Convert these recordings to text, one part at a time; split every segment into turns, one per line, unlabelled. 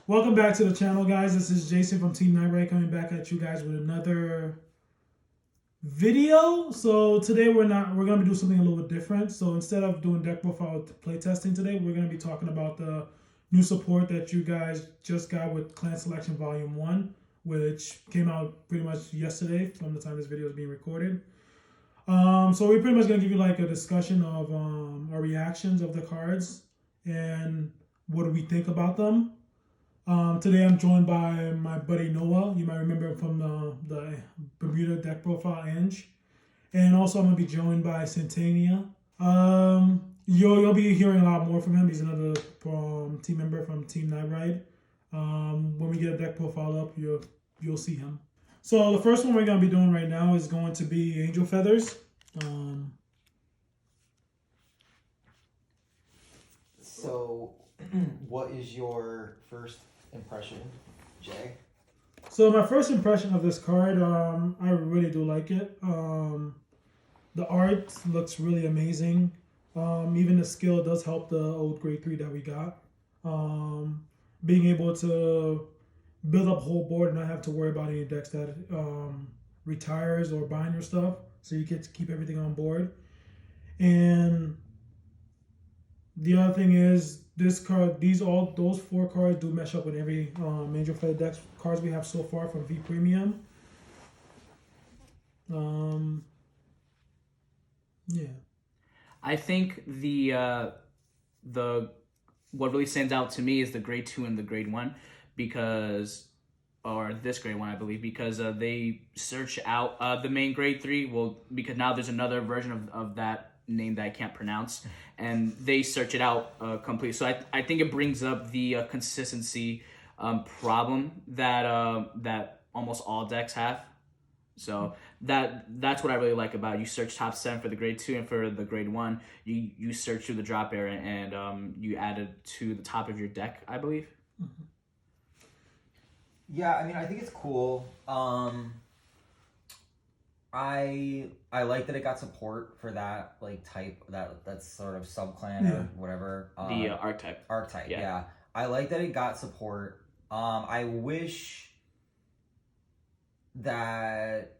Welcome back to the channel, guys. This is Jason from Team Nightray coming back at you guys with another video. So today we're gonna be doing something a little bit different. So instead of doing deck profile playtesting today, we're gonna be talking about the new support that you guys just got with Clan Selection Vol.1, which came out pretty much yesterday from the time this video is being recorded. So we're pretty much gonna give you like a discussion of our reactions of the cards and what do we think about them. Today I'm joined by my buddy Noah. You might remember him from the Bermuda deck profile Eng. And also I'm going to be joined by Satania. You'll be hearing a lot more from him. He's another team member from Team Nightray. When we get a deck profile up, you'll see him. So the first one we're going to be doing right now is going to be Angel Feathers.
So what is your first impression, Jay?
So my first impression of this card, I really do like it. The art looks really amazing. Even the skill does help the old grade 3 that we got. Being able to build up a whole board and not have to worry about any decks that retires or bind your stuff. So you get to keep everything on board. And the other thing is this card, those 4 cards do mesh up with every Angel Feather deck cards we have so far from V Premium. Yeah.
I think the what really stands out to me is the grade 2 and the grade 1 or this grade 1 I believe, because they search out the main grade 3. Well, because now there's another version of that name that I can't pronounce, and they search it out completely. So I think it brings up the consistency problem that almost all decks have. So that's what I really like about it. You search top 7 for the grade 2, and for the grade 1, you search through the drop area and you add it to the top of your deck, I believe.
Mm-hmm.
Yeah, I mean, I think it's cool. I like that it got support for that type that's sort of subclan or whatever.
The archetype.
Archetype, yeah. I like that it got support. I wish that,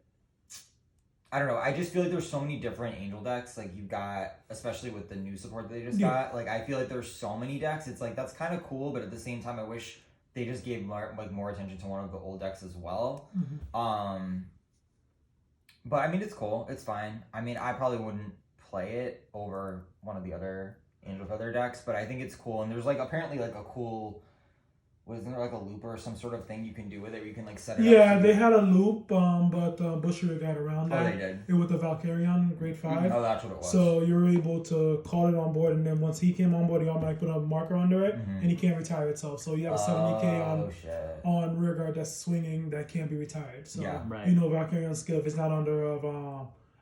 I don't know, I just feel like there's so many different angel decks. Like you've got, especially with the new support that they just got, like I feel like there's so many decks. It's like that's kind of cool, but at the same time I wish they just gave more attention to one of the old decks as well.
Mm-hmm.
But I mean, it's cool. It's fine. I mean, I probably wouldn't play it over one of the other Angel Feather decks, but I think it's cool. And there's apparently a cool, wasn't there a loop or some sort of thing you can do with it where you can set it up?
Yeah, they had a loop, but Busher got around that.
Oh, they did?
It with the Valkyrion, grade 5.
Oh, that's what it was.
So you're able to call it on board, and then once he came on board, you automatically put a marker under it, and he can't retire itself. So you have a 70k on rear guard that's swinging that can't be retired. So you know Valkyrion's skill, if it's not under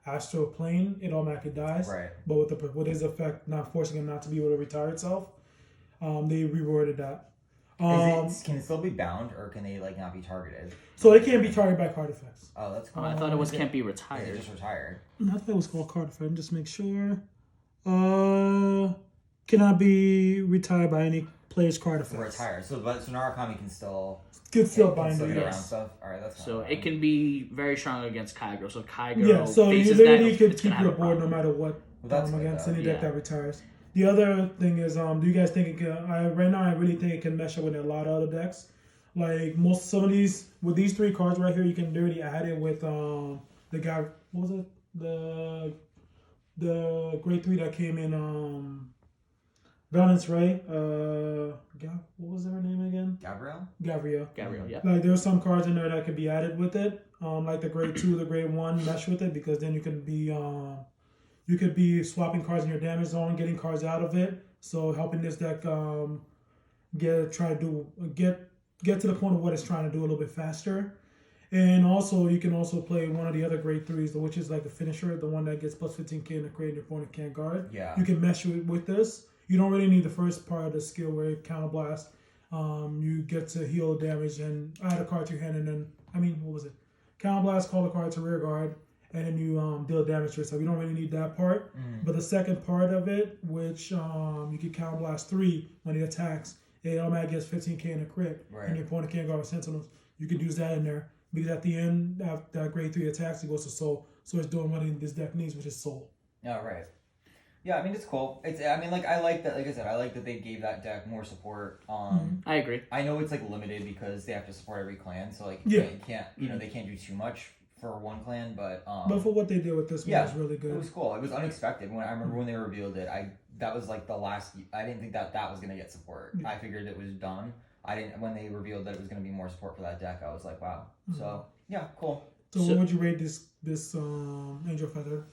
Astral Plane, it automatically dies.
Right.
But with his effect not forcing him not to be able to retire itself, they reworded that.
Can it still be bound, or can they not be targeted?
So they can't be targeted by card effects.
Oh, that's cool.
I thought it was can't be retired.
Is it just retired?
I thought it was called card effect. Just make sure. Cannot be retired by any player's card effects.
Retired. So Narukami can still
bind it.
Around stuff. All right, that's
so it can be very strong against Kaigro. So Kaigro
so you literally could keep your board no matter what against any deck that retires. The other thing is, do you guys think it can? Right now, I really think it can mesh up with a lot of other decks. Like some of these, with these 3 cards right here, you can already add it with the guy. What was it? The grade 3 that came in Valence Ray. What was her name again? Gabrielle, yeah. Like there's some cards in there that could be added with it. Like the grade 2, the grade 1 mesh with it, because then you can be you could be swapping cards in your damage zone, getting cards out of it, so helping this deck get to the point of what it's trying to do a little bit faster. And also, you can also play one of the other grade 3s, which is like the finisher, the one that gets plus 15k in the grade your opponent can't guard.
Yeah.
You can mesh with this. You don't really need the first part of the skill where you counterblast. You get to heal damage and add a card to your hand, and then counterblast, call a card to rear guard, and then you deal damage to yourself. You don't really need that part. But the second part of it, which you can counterblast 3 when it attacks, it automatically gets 15k in a crit,
Right.
and your opponent can't go with Sentinels. You could use that in there because at the end, after that grade 3 attacks, it goes to Soul. So it's doing what this deck needs, which is Soul.
Yeah, right. Yeah, I mean, it's cool. I like that. Like I said, I like that they gave that deck more support.
I agree.
I know it's like limited because they have to support every clan, so like
Yeah.
they can't they can't do too much for one clan, but
for what they did with this one,
yeah,
it was really good.
it was cool. It was unexpected. When I remember when they revealed it, that was like the last. I didn't think that was gonna get support.
Yeah.
I figured it was done. I didn't when they revealed that it was gonna be more support for that deck. I was like, wow. So yeah, cool.
So what would you rate this Angel Feather?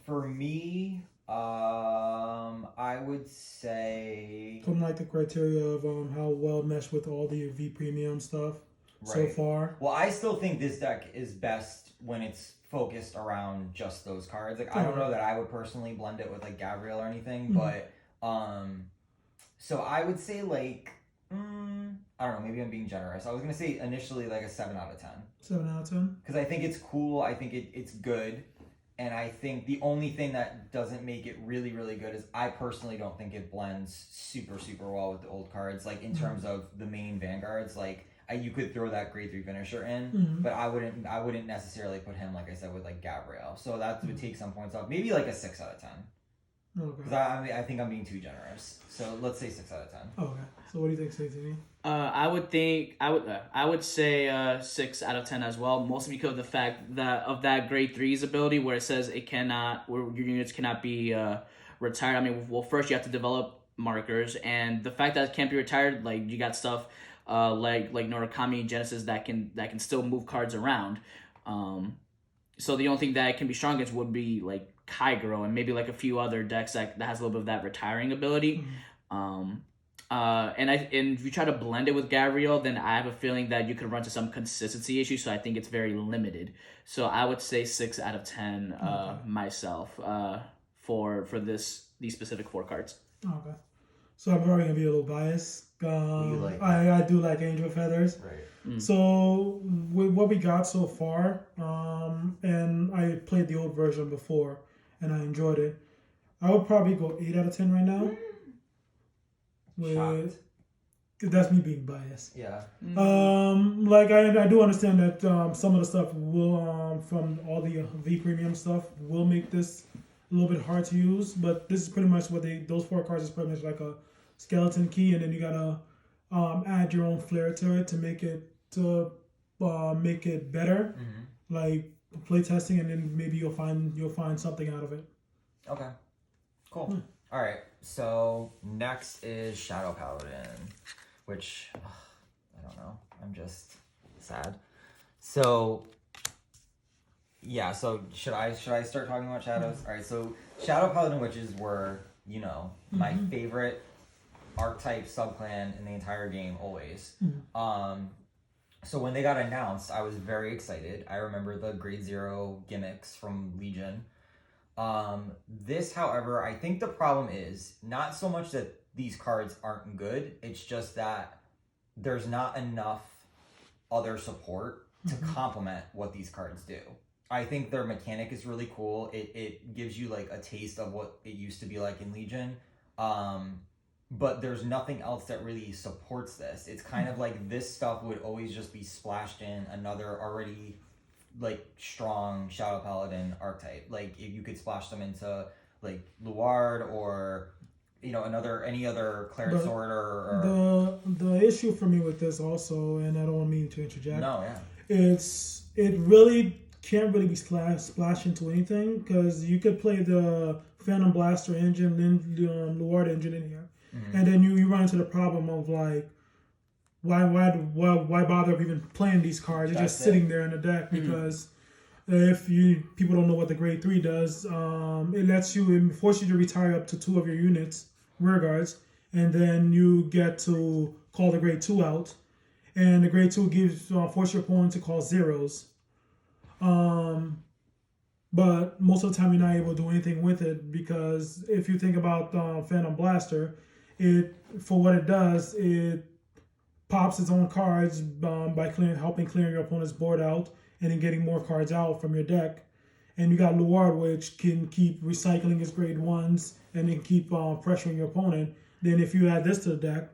For me, I would say
From like the criteria of how well meshed with all the V premium stuff so
right.
far.
Well, I still think this deck is best when it's focused around just those cards. Like, I don't know that I would personally blend it with like Gabriel or anything, but so I would say like I don't know, maybe I'm being generous. I was gonna say initially like a 7 out of 10.
7 out of 10.
Because I think it's cool. I think it's good. And I think the only thing that doesn't make it really, really good is I personally don't think it blends super, super well with the old cards. Like in terms of the main vanguards, like you could throw that grade 3 finisher in, but I wouldn't necessarily put him, like I said, with like Gabriel. So that would take some points off. Maybe like a 6 out of 10.
Okay.
Because I think I'm being too generous. So let's say 6 out of 10.
Okay. So what do you think, Satania?
I would say 6 out of 10 as well, mostly because of the fact that of that grade 3's ability where it says where your units cannot be retired. I mean, well, first you have to develop markers, and the fact that it can't be retired, like you got stuff like Narukami Genesis that can still move cards around. So the only thing that it can be strong against would be like Kaigoro and maybe like a few other decks that has a little bit of that retiring ability. And if you try to blend it with Gabriel, then I have a feeling that you could run into some consistency issues. So I think it's very limited. So I would say 6 out of 10 myself for these specific 4 cards.
Okay. So I'm probably gonna be a little biased. I do like Angel Feathers.
Right.
So with what we got so far, and I played the old version before, and I enjoyed it. I would probably go 8 out of 10 right now.
Shocked.
That's me being biased.
Yeah.
Like I do understand that some of the stuff will from all the V premium stuff will make this a little bit hard to use, but this is pretty much what those 4 cards is pretty much like a skeleton key, and then you gotta add your own flair to it to make it better, like play testing, and then maybe you'll find something out of it.
Okay. Cool. All right. So next is Shadow Paladin, which I don't know. I'm just sad. So yeah. So should I start talking about shadows? All right. So Shadow Paladin witches were my favorite archetype subclan in the entire game always. So when they got announced, I was very excited. I remember the grade 0 gimmicks from Legion. This, however, I think the problem is not so much that these cards aren't good. It's just that there's not enough other support to complement what these cards do. I think their mechanic is really cool. It gives you like a taste of what it used to be like in Legion. But there's nothing else that really supports this. It's kind of like this stuff would always just be splashed in another already like strong Shadow Paladin archetype. Like if you could splash them into like Luard or any other Claret Sword or
the issue for me with this also, and I don't mean to interject.
No, yeah.
It really can't really be splashed into anything because you could play the Phantom Blaster engine and the Luard engine in here, and then you run into the problem of like why bother even playing these cards? They're just sitting there in the deck because if people don't know what the grade 3 does, it forces you to retire up to 2 of your units, rear guards, and then you get to call the grade 2 out, and the grade 2 force your opponent to call zeros. But most of the time you're not able to do anything with it because if you think about Phantom Blaster, for what it does, it pops its own cards by helping clear your opponent's board out and then getting more cards out from your deck. And you got Luard, which can keep recycling its grade 1s and then keep pressuring your opponent. Then if you add this to the deck,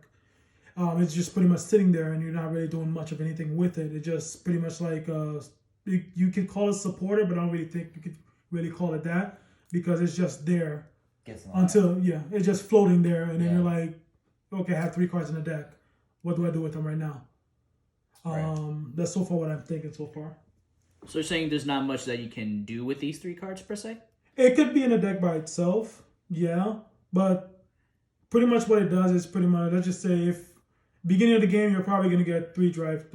it's just pretty much sitting there, and you're not really doing much of anything with it. It's just pretty much like you could call it supporter, but I don't really think you could really call it that because it's just there until it's just floating there, and then you're like, okay, I have 3 cards in the deck. What do I do with them right now? That's so far what I'm thinking so far.
So you're saying there's not much that you can do with these 3 cards per se?
It could be in a deck by itself, yeah, but pretty much what it does is pretty much, let's just say if beginning of the game you're probably gonna get 3 drive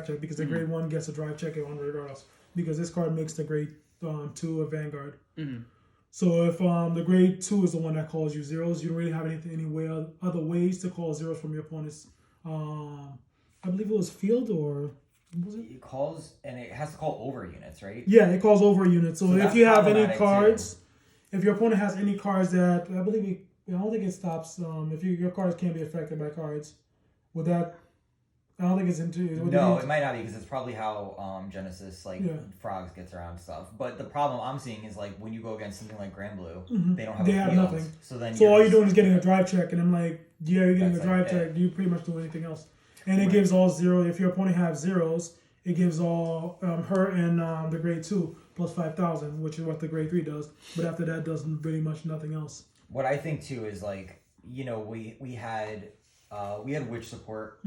check because the grade 1 gets a drive check regardless because this card makes the grade 2 a Vanguard.
Mm-hmm.
So if the grade 2 is the one that calls you zeros, you don't really have other ways to call zeros from your opponent's. I believe it was field or.
It calls, and it has to call over units, right?
Yeah, it calls over units. So if you have any cards, if your opponent has any cards that I don't think it stops. If your cards can't be affected by cards, would that? I don't think it's into.
No, it might not be because it's probably how Genesis Frogs gets around stuff. But the problem I'm seeing is like when you go against something like Granblue, they don't have. They have nothing.
So all you're doing is getting a drive check, and I'm like, yeah, you're getting a drive check. Do you pretty much do anything else? And it gives all 0. If your opponent has zeros, it gives all her and the grade 2 plus 5,000, which is what the grade 3 does. But after that, does very much nothing else.
What I think too is like we had witch support,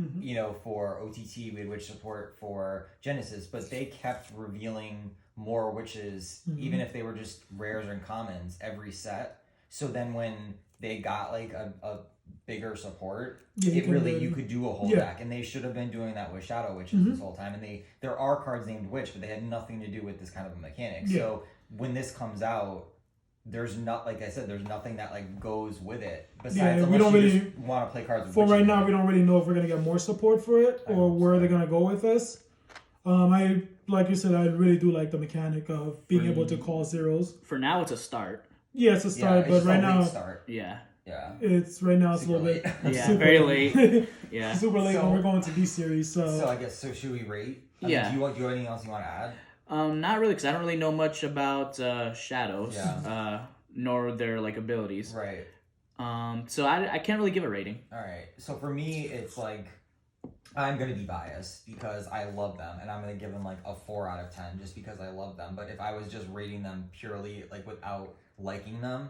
for OTT. We had witch support for Genesis, but they kept revealing more witches, even if they were just rares and commons every set. So then when they got like a bigger support, you could do a whole deck, and they should have been doing that with Shadow Witches this whole time. And there are cards named Witch, but they had nothing to do with this kind of a mechanic. So when this comes out, there's not, like I said, there's nothing that like goes with it besides
we don't really
just want to play cards with
for right now. We don't really know if we're gonna get more support for it or where they're gonna go with this. I like you said, I really do like the mechanic of being able to call zeros.
For now, it's a start.
Yeah, it's a start, but right now,
yeah,
it's right now. It's super a little bit,
very late. Yeah,
super late when we're going to B series. So
I guess should we rate?
Do
you have anything else you want to add?
Not really, because I don't really know much about shadows, nor their like abilities.
Right.
So I can't really give a rating.
All right. So for me, it's like I'm gonna be biased because I love them, and I'm gonna give them like a 4 out of 10 just because I love them. But if I was just rating them purely like without liking them,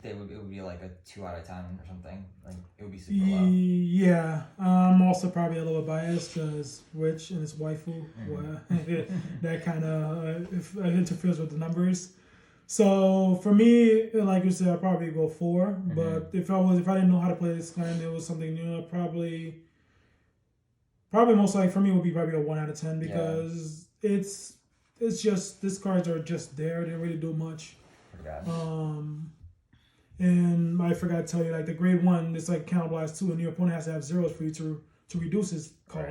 it would be like a 2 out of 10 or something. Like it would be super low.
Yeah, I'm also probably a little bit biased because Witch and his waifu, that kind of interferes with the numbers. So for me, like you said, I'd probably go 4. But if I didn't know how to play this clan, it was something new. Probably most likely for me would be probably a 1 out of 10 because it's just these cards are just there. They don't really do much. And I forgot to tell you, like the grade 1, it's like counterblast 2, and your opponent has to have zeros for you to reduce his cost.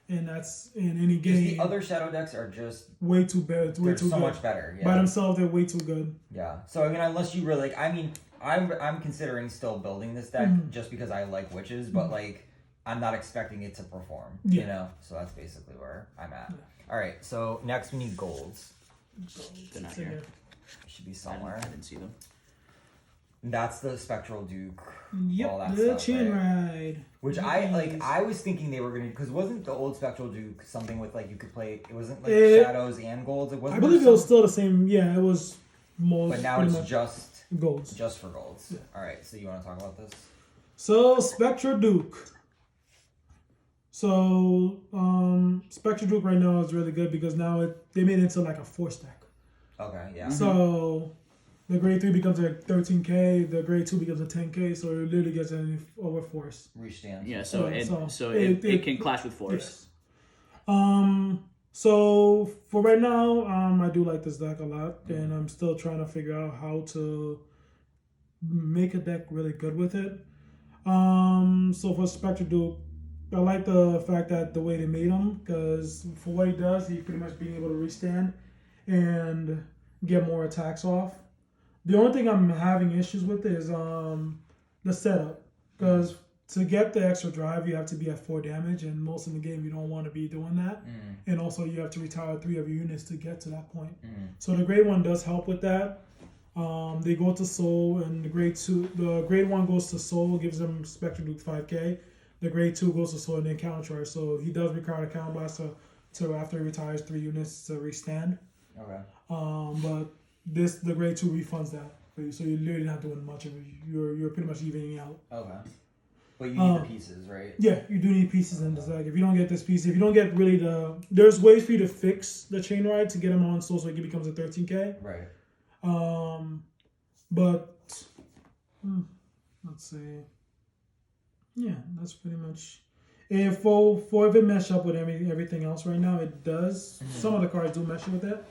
Right. And that's in any game.
The other shadow decks are just
way too bad. They're too
so much better. Yeah.
By themselves, they're way too good.
Yeah. So I mean, unless you really like, I mean, I'm considering still building this deck just because I like witches, but like I'm not expecting it to perform. You know. So that's basically where I'm at. Yeah. All right. So next we need golds.
They're not here.
Should be somewhere.
I didn't see them.
That's the Spectral Duke.
Yep,
all that
the
stuff,
chain
right?
ride.
Which I was thinking they were gonna, because wasn't the old Spectral Duke something with like you could play? It wasn't like shadows and golds. It wasn't.
I believe it was still the same. Yeah, it was most.
But now it's just
golds.
Just for golds.
Yeah.
All right. So you want to talk about this?
So Spectral Duke. So Spectral Duke right now is really good because now they made it into like a 4 stack.
Okay. Yeah.
So. The grade 3 becomes a 13K. The grade 2 becomes a 10K. So it literally gets an over force.
Restand.
Yeah. So it can clash with force.
Yes. So for right now, I do like this deck a lot, and I'm still trying to figure out how to make a deck really good with it. So for Spectral Duke, I like the fact that the way they made him, because for what he does, he's pretty much being able to restand and get more attacks off. The only thing I'm having issues with is the setup, because to get the extra drive, you have to be at 4 damage, and most of the game you don't want to be doing that. And also you have to retire 3 of your units to get to that point. So the grade 1 does help with that. They go to Soul, and the grade 1 goes to Soul, gives them Spectral Duke 5k. The grade 2 goes to Soul and then countercharge. So he does require a counter blast to after he retires 3 units to restand.
Okay.
But the grade 2 refunds that for you, so you're literally not doing much of it. You're pretty much evening out.
Okay. But you need the pieces, right?
Yeah, you do need pieces in this deck. If you don't get this piece, if you don't get really there's ways for you to fix the chain ride to get him on Soul so it becomes a 13k.
Right.
But let's see. Yeah, that's pretty much. And for if it mesh up with everything else right now, it does. Mm-hmm. Some of the cards do mesh with it,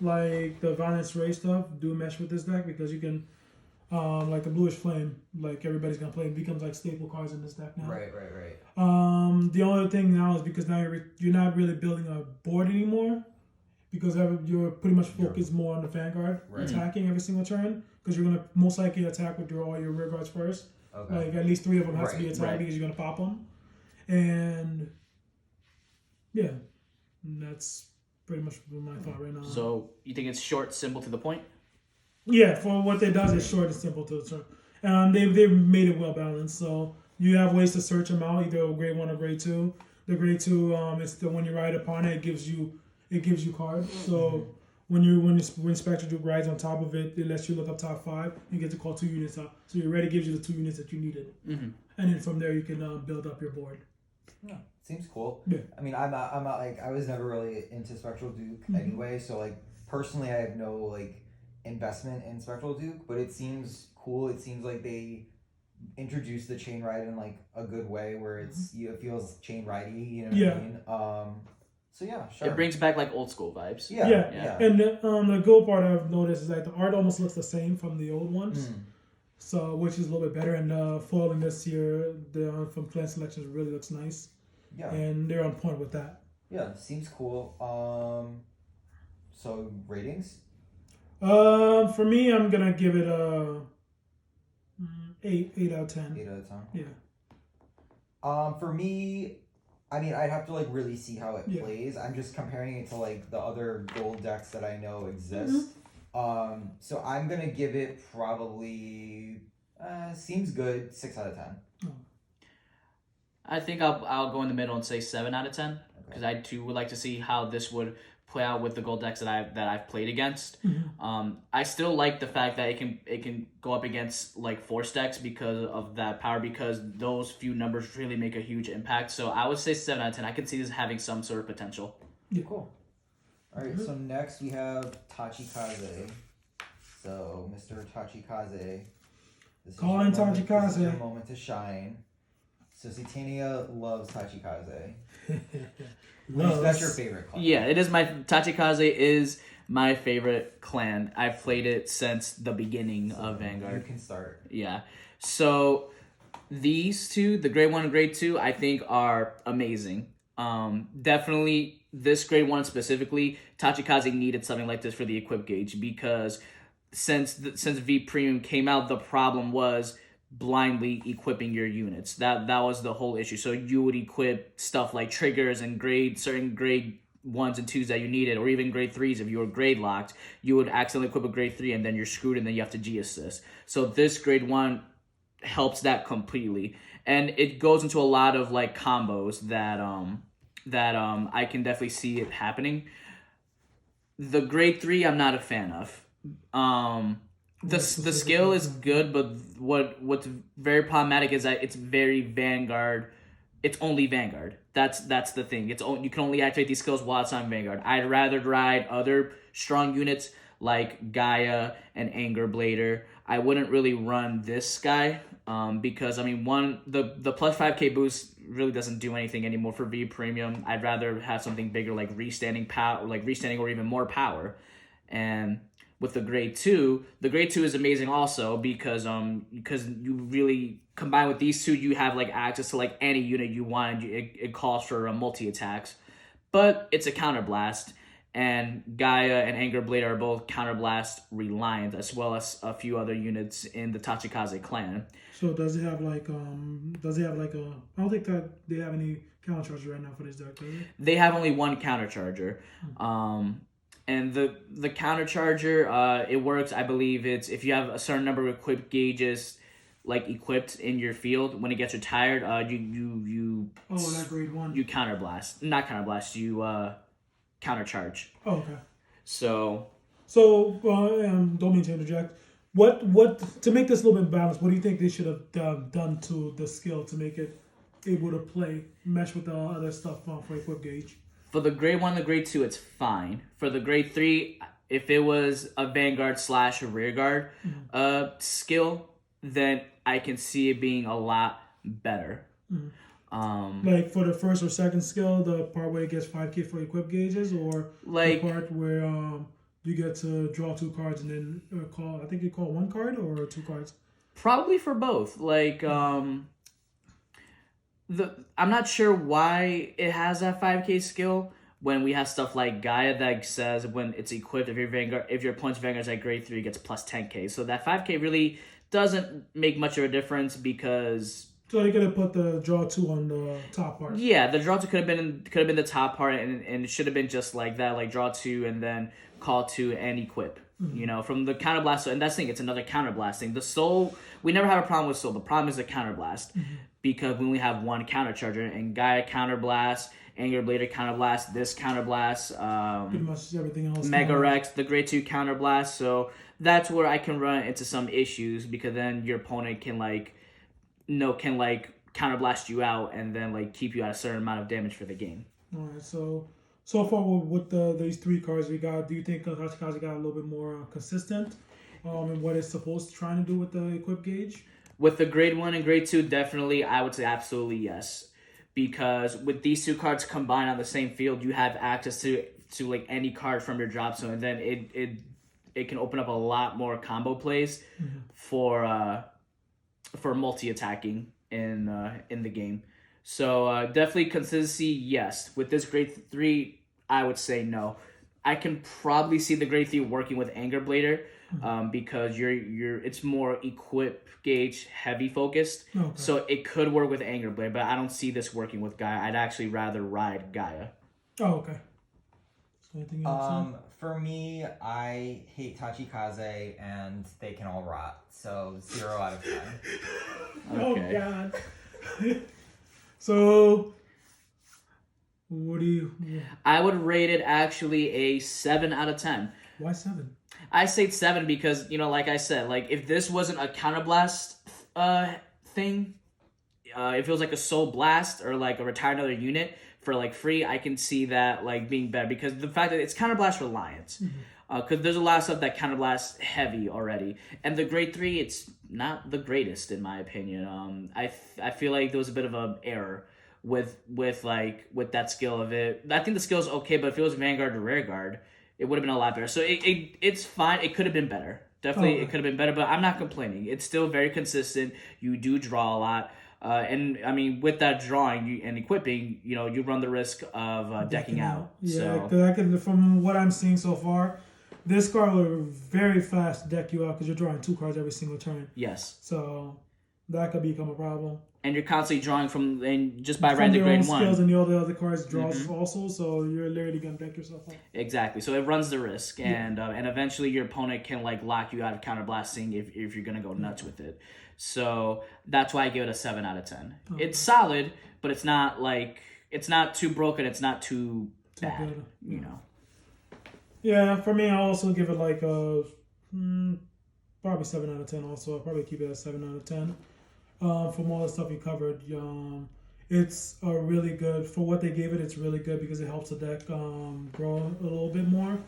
like the Violence Ray stuff do mesh with this deck because you can, like the Bluish Flame, like everybody's gonna play, it becomes like staple cards in this deck now.
Right.
The only thing now is because now you're not really building a board anymore, because you're pretty much focused more on the Vanguard attacking every single turn, because you're gonna most likely attack with all your rear guards first. Okay. Like at least 3 of them has to be attacked because you're gonna pop them, and yeah, that's pretty much my thought right now.
So you think it's short, simple, to the point?
Yeah, for what they does is short and simple to the turn. They've made it well balanced, so you have ways to search them out, either grade 1 or grade 2. The grade 2, it's the when you ride upon it gives you cards. So when Spectre Duke rides on top of it, it lets you look up top 5. You get to call 2 units up. So it already gives you the 2 units that you needed, and then from there you can build up your board.
Yeah, seems cool.
Yeah.
I mean, I'm not like, I was never really into Spectral Duke anyway. So like personally, I have no like investment in Spectral Duke, but it seems cool. It seems like they introduced the chain ride in like a good way, where it feels chain ridey. You know what I mean? So yeah, sure.
It brings back like old school vibes.
Yeah. And the cool part I've noticed is like the art almost looks the same from the old ones, so which is a little bit better. And the foiling this year, from Clan Selection really looks nice. Yeah. And they're on point with that.
Yeah, seems cool. So ratings?
For me, I'm gonna give it a 8 out of 10.
8 out of 10.
Yeah.
For me, I mean, I'd have to like really see how it plays. I'm just comparing it to like the other gold decks that I know exist. So I'm gonna give it probably seems good, 6 out of 10.
I think I'll go in the middle and say 7 out of 10, because I too would like to see how this would play out with the gold decks that I've played against. I still like the fact that it can go up against like force decks because of that power, because those few numbers really make a huge impact. So I would say 7 out of 10. I can see this having some sort of potential.
Yeah, cool. All right, so next we have Tachikaze. So Mr. Tachikaze, this
Tachikaze.
This is your moment to shine. So Satania loves Tachikaze. That's your favorite clan.
Yeah, it is Tachikaze is my favorite clan. I've played it since the beginning of Vanguard.
You can start.
Yeah. So these two, the grade 1 and grade 2, I think are amazing. Definitely this grade 1 specifically, Tachikaze needed something like this for the equip gauge, because since V Premium came out, the problem was blindly equipping your units. That was the whole issue. So you would equip stuff like triggers and certain grade 1s and 2s that you needed, or even grade 3s. If you were grade locked, you would accidentally equip a grade 3 and then you're screwed, and then you have to G assist. So this grade 1 helps that completely, and it goes into a lot of like combos that I can definitely see it happening. The grade 3 I'm not a fan of. The skill is good, but what's very problematic is that it's very Vanguard. It's only Vanguard. That's the thing. You can only activate these skills while it's on Vanguard. I'd rather ride other strong units like Gaia and Anger Blader. I wouldn't really run this guy because I mean the plus 5k boost really doesn't do anything anymore for V Premium. I'd rather have something bigger like restanding or even more power. And with the grade 2 is amazing also because you really combine with these two, you have like access to like any unit you want. It calls for multi attacks, but it's a counterblast, and Gaia and Anger Blade are both counterblast reliant, as well as a few other units in the Tachikaze clan.
So does it have like a? I don't think that they have any countercharger right now for this deck, do they?
They have only one countercharger. And the countercharger, it works. I believe it's if you have a certain number of equipped gauges, like equipped in your field, when it gets retired, you
that grade 1.
you counterblast, not counterblast, you countercharge.
Oh, okay.
So
don't mean to interject. What to make this a little bit balanced? What do you think they should have done to the skill to make it able to mesh with the other stuff for equip gauge?
for the grade 1, the grade 2, it's fine. For the grade 3, if it was a Vanguard / a Rearguard skill, then I can see it being a lot better.
Like for the first or second skill, the part where it gets 5k for equip gauges, or
like
the part where you get to draw 2 cards and then call. I think you call 1 card or 2 cards.
probably for both. Like I'm not sure why it has that 5k skill when we have stuff like Gaia that says when it's equipped, if your opponent's Vanguard's at grade 3, it gets plus 10k. So that 5k really doesn't make much of a difference because.
So they could have put the draw 2 on the top part.
Yeah, the draw 2 could have been the top part, and it should have been just like that, like draw 2 and then call 2 and equip. You know, from the counterblast. And that's the thing, it's another counterblasting. The soul, we never have a problem with soul. The problem is the counterblast because we only have one countercharger, and Gaia counterblast, Anger Blader counterblast, this counterblast,
Pretty much everything else.
Mega Rex, the grade 2 counterblast. So that's where I can run into some issues because then your opponent can counterblast you out and then keep you at a certain amount of damage for the game.
All right, so far with these 3 cards we got, do you think Tachikaze got a little bit more consistent in what it's supposed to try to do with the equip gauge?
With the grade 1 and grade 2, definitely, I would say absolutely yes. Because with these 2 cards combined on the same field, you have access to any card from your drop zone, and then it can open up a lot more combo plays for multi-attacking in the game. So definitely consistency, yes. With this grade 3, I would say no. I can probably see the grade 3 working with Anger Blader because it's more equip gauge heavy focused. Okay. So it could work with Anger Blader, but I don't see this working with Gaia. I'd actually rather ride Gaia.
Oh, okay. So anything else?
For me, I hate Tachikaze and they can all rot. So 0 out of 10.
Okay.
Oh God. So what do you?
I would rate it actually a 7 out of 10.
Why 7?
I say 7 because, like I said, if this wasn't a counterblast thing, if it was like a soul blast or a retire another unit for free, I can see that being better because the fact that it's counterblast reliance. Because there's a lot of stuff that counterblast heavy already, and the grade 3, it's not the greatest in my opinion. I feel like there was a bit of an error with that skill of it. I think the skill is okay, but if it was Vanguard or Rearguard, it would have been a lot better. So it's fine. It could have been better. Definitely, it could have been better, but I'm not complaining. It's still very consistent. You do draw a lot. And I mean, with that drawing and equipping, you run the risk of decking out.
Yeah, because from what I'm seeing so far, this card will very fast deck you out because you're drawing 2 cards every single turn.
Yes.
So that could become a problem.
And you're constantly drawing just by random grade 1.
Skills and all the other cards draws also, so you're literally gonna deck yourself out.
Exactly. So it runs the risk, and eventually your opponent can lock you out of counterblasting if you're gonna go nuts with it. So that's why I give it a 7 out of 10. Okay. It's solid, but it's not it's not too broken. It's not too bad.
Good.
You know.
Yeah, for me, I'll also give it probably 7 out of 10. Also, I'll probably keep it at 7 out of 10. From all the stuff you covered, it's a really good for what they gave it. It's really good because it helps the deck grow a little bit more.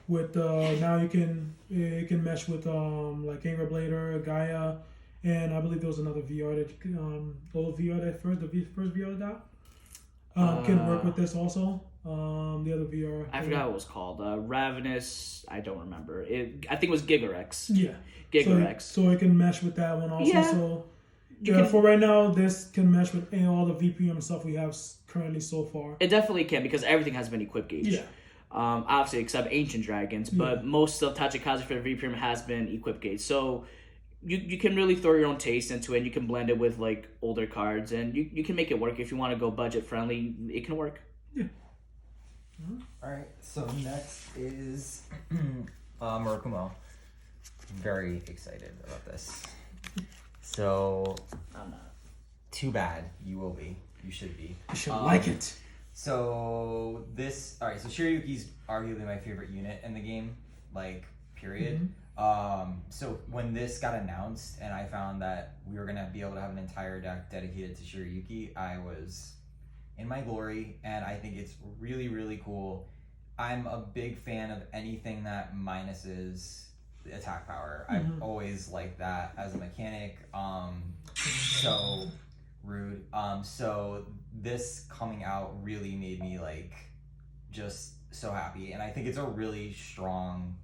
With now it can mesh with Anger Blader, Gaia, and I believe there was another VR that the first VR got can work with this also. The other VR
I forgot what it was called. Ravenous. I don't remember. I think it was Gigarex.
Yeah,
Gigarex.
So it can mesh with that one also.
Yeah.
So. For right now, this can mesh with all the VPM stuff we have currently so far.
It definitely can because everything has been equip gauge.
Yeah.
Obviously, except Ancient Dragons, but most of Tachikaze for the VPM has been equip gauge. So you can really throw your own taste into it. And you can blend it with older cards, and you can make it work if you want to go budget friendly. It can work.
Yeah.
Alright, so next is Murakumo. Very excited about this. So,
I'm not.
too bad. You will be. You should be.
You should like it.
So, alright, so Shiryuki's arguably my favorite unit in the game, like, period. So when this got announced and I found that we were gonna be able to have an entire deck dedicated to Shiryuki, I was in my glory, and I think it's really, really cool. I'm a big fan of anything that minuses the attack power. I've always liked that as a mechanic. So rude. So this coming out really made me like just so happy, and I think it's a really strong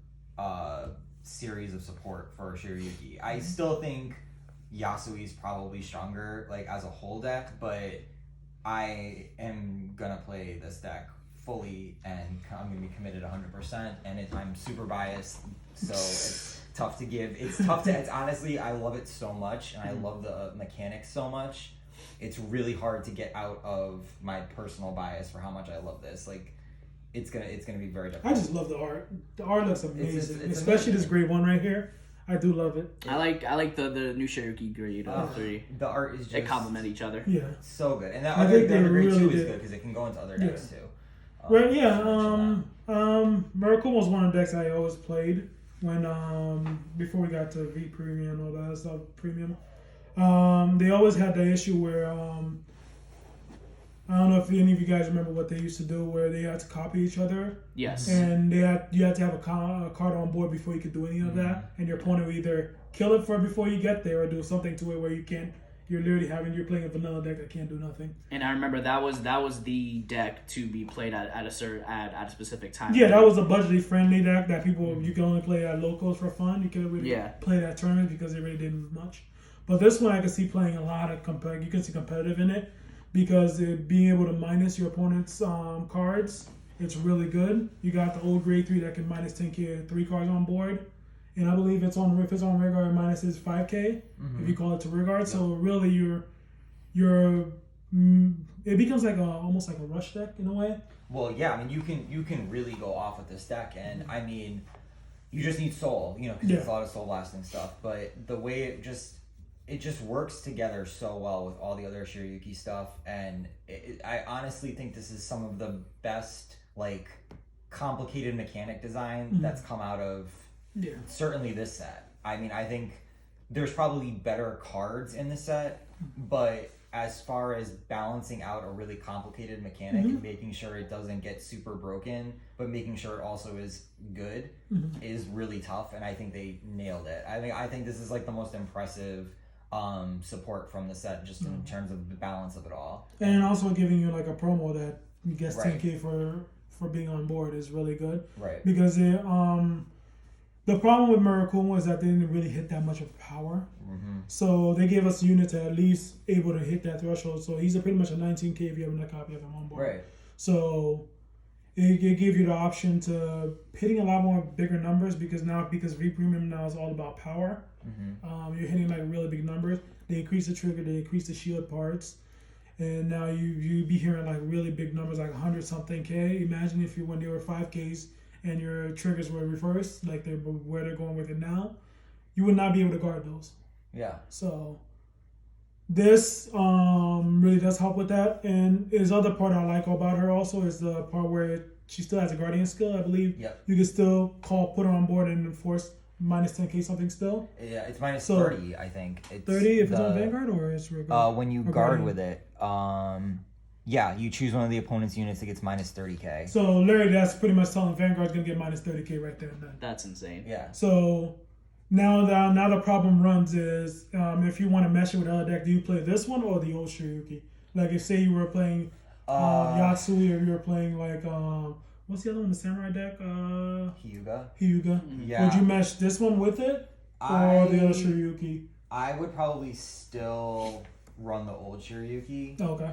series of support for Shiryuki. I still think Yasui's probably stronger like as a whole deck, but I am gonna play this deck fully and I'm gonna be committed 100%, and I'm super biased, so it's tough to give. It's honestly, I love it so much and I love the mechanics so much. It's really hard to get out of my personal bias for how much I love this. Like, it's gonna be very difficult.
I just love the art. The art looks amazing,
it's
especially
amazing.
this grade 1 right here. I do love it.
I like the new Shiryuki grade 3.
The art is just
They complement each other.
Yeah.
so good, and that
I
other
think they
grade 2
really
is
did.
good because it can go into other decks too.
Right, yeah.
Mention
Murakumo was one of the decks I always played when before we got to V Premium and all that stuff. Premium. They always had the issue where I don't know if any of you guys remember what they used to do, where they had to copy each other,
Yes.
and you had to have a card on board before you could do any of that, and your opponent would either kill it before you get there or do something to it where you can't. You're literally playing a vanilla deck that can't do nothing.
And I remember that was the deck to be played at a specific time.
Yeah, that was a budgetly friendly deck that you can only play at locals for fun. You can't really play it at tournaments because it really didn't much. But this one I can see playing a lot of you can see competitive in it because being able to minus your opponent's cards, it's really good. You got the old grade 3 that can minus 10k 3 cards on board. And I believe if it's on rear guard, minus is 5k if you call it to rear guard. So really, it becomes like almost like a rush deck in a way.
Well, yeah, I mean you can really go off with this deck, and I mean you just need soul, because it's a lot of soul blasting stuff. But the way it just works together so well with all the other Shiryuki stuff, and I honestly think this is some of the best like complicated mechanic design that's come out of.
Yeah.
Certainly this set. I mean, I think there's probably better cards in the set, but as far as balancing out a really complicated mechanic and making sure it doesn't get super broken, but making sure it also is good is really tough, and I think they nailed it. I think this is like the most impressive support from the set just in terms of the balance of it all.
And also giving you like a promo that gets 10k for being on board is really good.
Right.
Because the problem with Murakumo is that they didn't really hit that much of power. So they gave us units at least able to hit that threshold. So he's pretty much a 19k if you have a copy of him on board.
Right.
So it gave you the option to hitting a lot more bigger numbers because V Premium now is all about power. You're hitting like really big numbers. They increase the trigger, they increase the shield parts. And now you be hearing like really big numbers like 100 something K. Imagine if when they were 5Ks and your triggers were reversed, like where they're going with it now, you would not be able to guard those.
Yeah.
So this really does help with that. And his other part I like about her also is the part where she still has a guardian skill, I believe.
Yep.
You can still put her on board and enforce minus 10k something still.
Yeah, it's minus 30, I think. It's
30 if it's on Vanguard or it's regular?
when you guard with it, yeah, you choose one of the opponent's units that gets minus 30k.
So literally that's pretty much telling Vanguard's gonna get minus 30k right there and then.
That's insane.
Yeah.
So now the problem runs is if you want to mesh it with other deck, do you play this one or the old Shiryuki? Like if say you were playing Yatsui or you were playing like what's the other one, the samurai deck?
Hyuga. Yeah.
Would you mesh this one with it or the other Shiryuki?
I would probably still run the old Shiryuki.
Okay.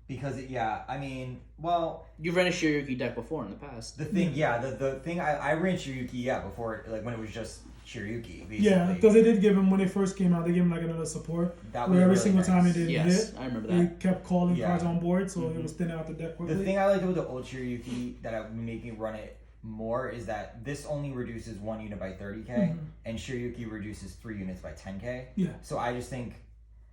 Because
You've ran a Shiryuki deck before in the past.
the thing, the thing I ran Shiryuki, before, like when it was just Shiryuki, basically.
Yeah, because they did give him, when they first came out, they gave him like another support.
That
where
was
every
really
single time
nice.
he did
Yes,
hit,
I remember
he
that.
kept calling
Yeah.
cards on board, so it was thinning out the deck quickly.
The thing I liked about the old Shiryuki that would make me run it more is that this only reduces 1 unit by 30k, and Shiryuki reduces 3 units by 10k.
Yeah.
So I just think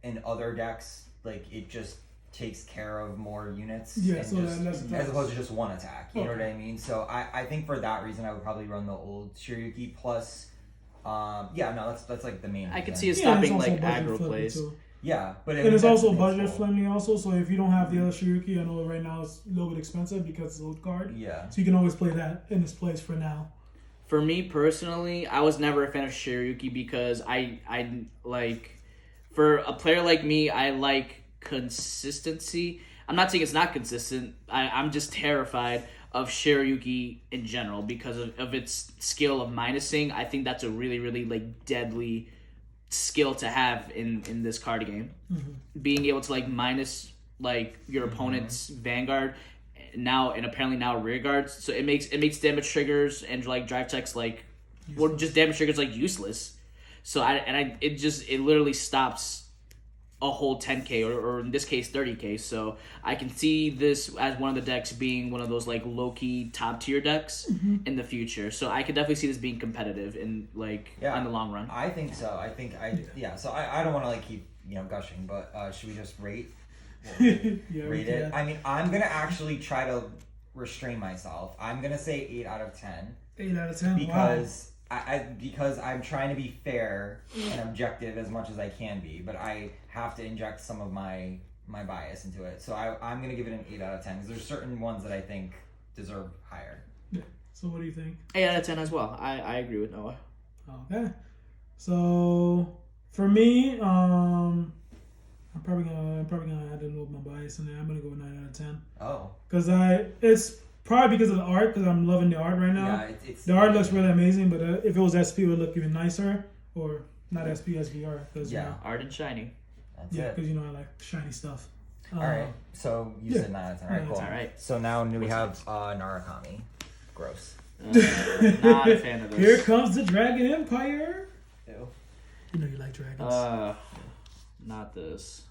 in other decks, like, it just takes care of more units.
Yeah,
and
so
just,
that's
as opposed to just one attack. You know
Okay.
what I mean? So I think for that reason, I would probably run the old Shiryuki plus. That's like the main.
I can
reason.
see it
Yeah, and it's
stopping
also
like
budget
aggro
friendly,
plays.
too.
Yeah, but
And it's also budget
cool.
friendly also, so if you don't have the other Shiryuki, I know right now it's a little bit expensive because it's an old card.
Yeah.
So you can always play that in its place for now.
For me personally, I was never a fan of Shiryuki because I like, for a player like me, I like consistency. I'm not saying it's not consistent. I'm just terrified of Shiryuki in general because of its skill of minusing. I think that's a really, really like deadly skill to have in this card game. Being able to like minus like your opponent's Vanguard now, and apparently now rear guards, so it makes damage triggers and like drive checks like just damage triggers like useless. So it literally stops a whole 10k or in this case 30k. So I can see this as one of the decks being one of those like low-key top tier decks in the future. So I could definitely see this being competitive in like in the long run.
I think so. So I don't want to like keep gushing, but should we just rate rate it? I mean, I'm gonna actually try to restrain myself. I'm gonna say 8 out of 10.
8 out of 10.
Because because I'm trying to be fair and objective as much as I can be, but I have to inject some of my bias into it. So I'm gonna give it an 8 out of 10 because there's certain ones that I think deserve higher.
Yeah. So what do you think?
8 out of 10 as well. I agree with Noah.
Okay. So for me, I'm probably gonna add a little bit my bias in there. I'm gonna go with 9 out of 10.
Oh.
Because it's probably because of the art, because I'm loving the art right now.
Yeah, it's
the art looks really amazing, but if it was SP, it would look even nicer. Or not SP, SVR.
Yeah.
Art and shiny.
That's
yeah,
it.
because I like shiny stuff.
All right. So you said 9 out of 10. All right, cool.
All right.
So now we have Narukami. Gross.
Not a fan of this.
Here comes the Dragon Empire.
Ew.
You know you like dragons.
Not this.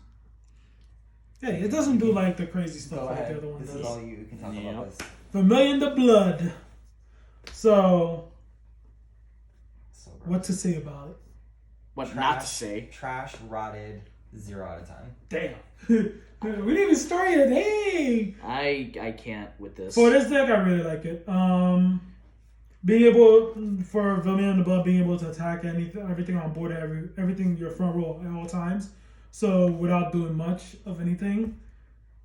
Hey, it doesn't do like the crazy stuff
Go
like
ahead.
the other one
This
does.
is all you can talk about this.
Vermilion the Blood. So,
So gross.
what to say about it?
What not to say.
Trash, rotted, 0 out of 10.
Damn. We didn't even start yet. Hey!
I can't with this.
For this deck, I really like it. Being able, for Vermilion the Blood, being able to attack everything on board, everything your front row at all times. So, without doing much of anything.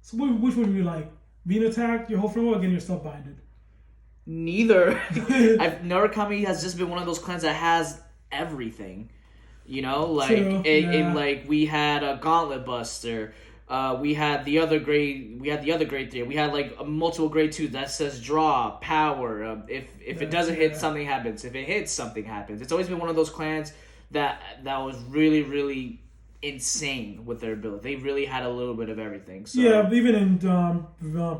So, which would you like? Being attacked, your whole front row, or getting your stuff binded?
Neither. Narukami has just been one of those clans that has everything. Like
True,
in like we had a Gauntlet Buster. We had the other grade 3. We had like a multiple grade 2 that says draw, power. If it doesn't hit, something happens. If it hits, something happens. It's always been one of those clans that was really, really insane with their ability. They really had a little bit of everything. So.
Yeah, even in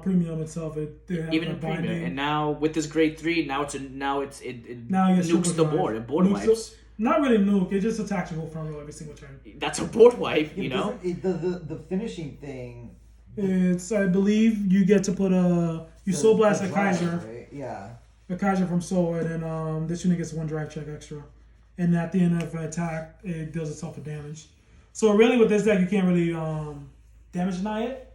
premium itself, they have
Even
a
in premium,
binding.
and now with this grade 3, now it
Now you
nukes the
super
board.
drive.
It board
Nukes
wipes.
Not really nuke. It just attacks your whole front row every single turn.
That's a board wipe,
The finishing thing.
It's, I believe, you get to put you Soul Blast a Kaiser.
Right? Yeah.
A Kaiser from Soul, and then this unit gets 1 drive check extra. And at the end of an attack, it deals itself a damage. So really with this deck, you can't really damage deny it.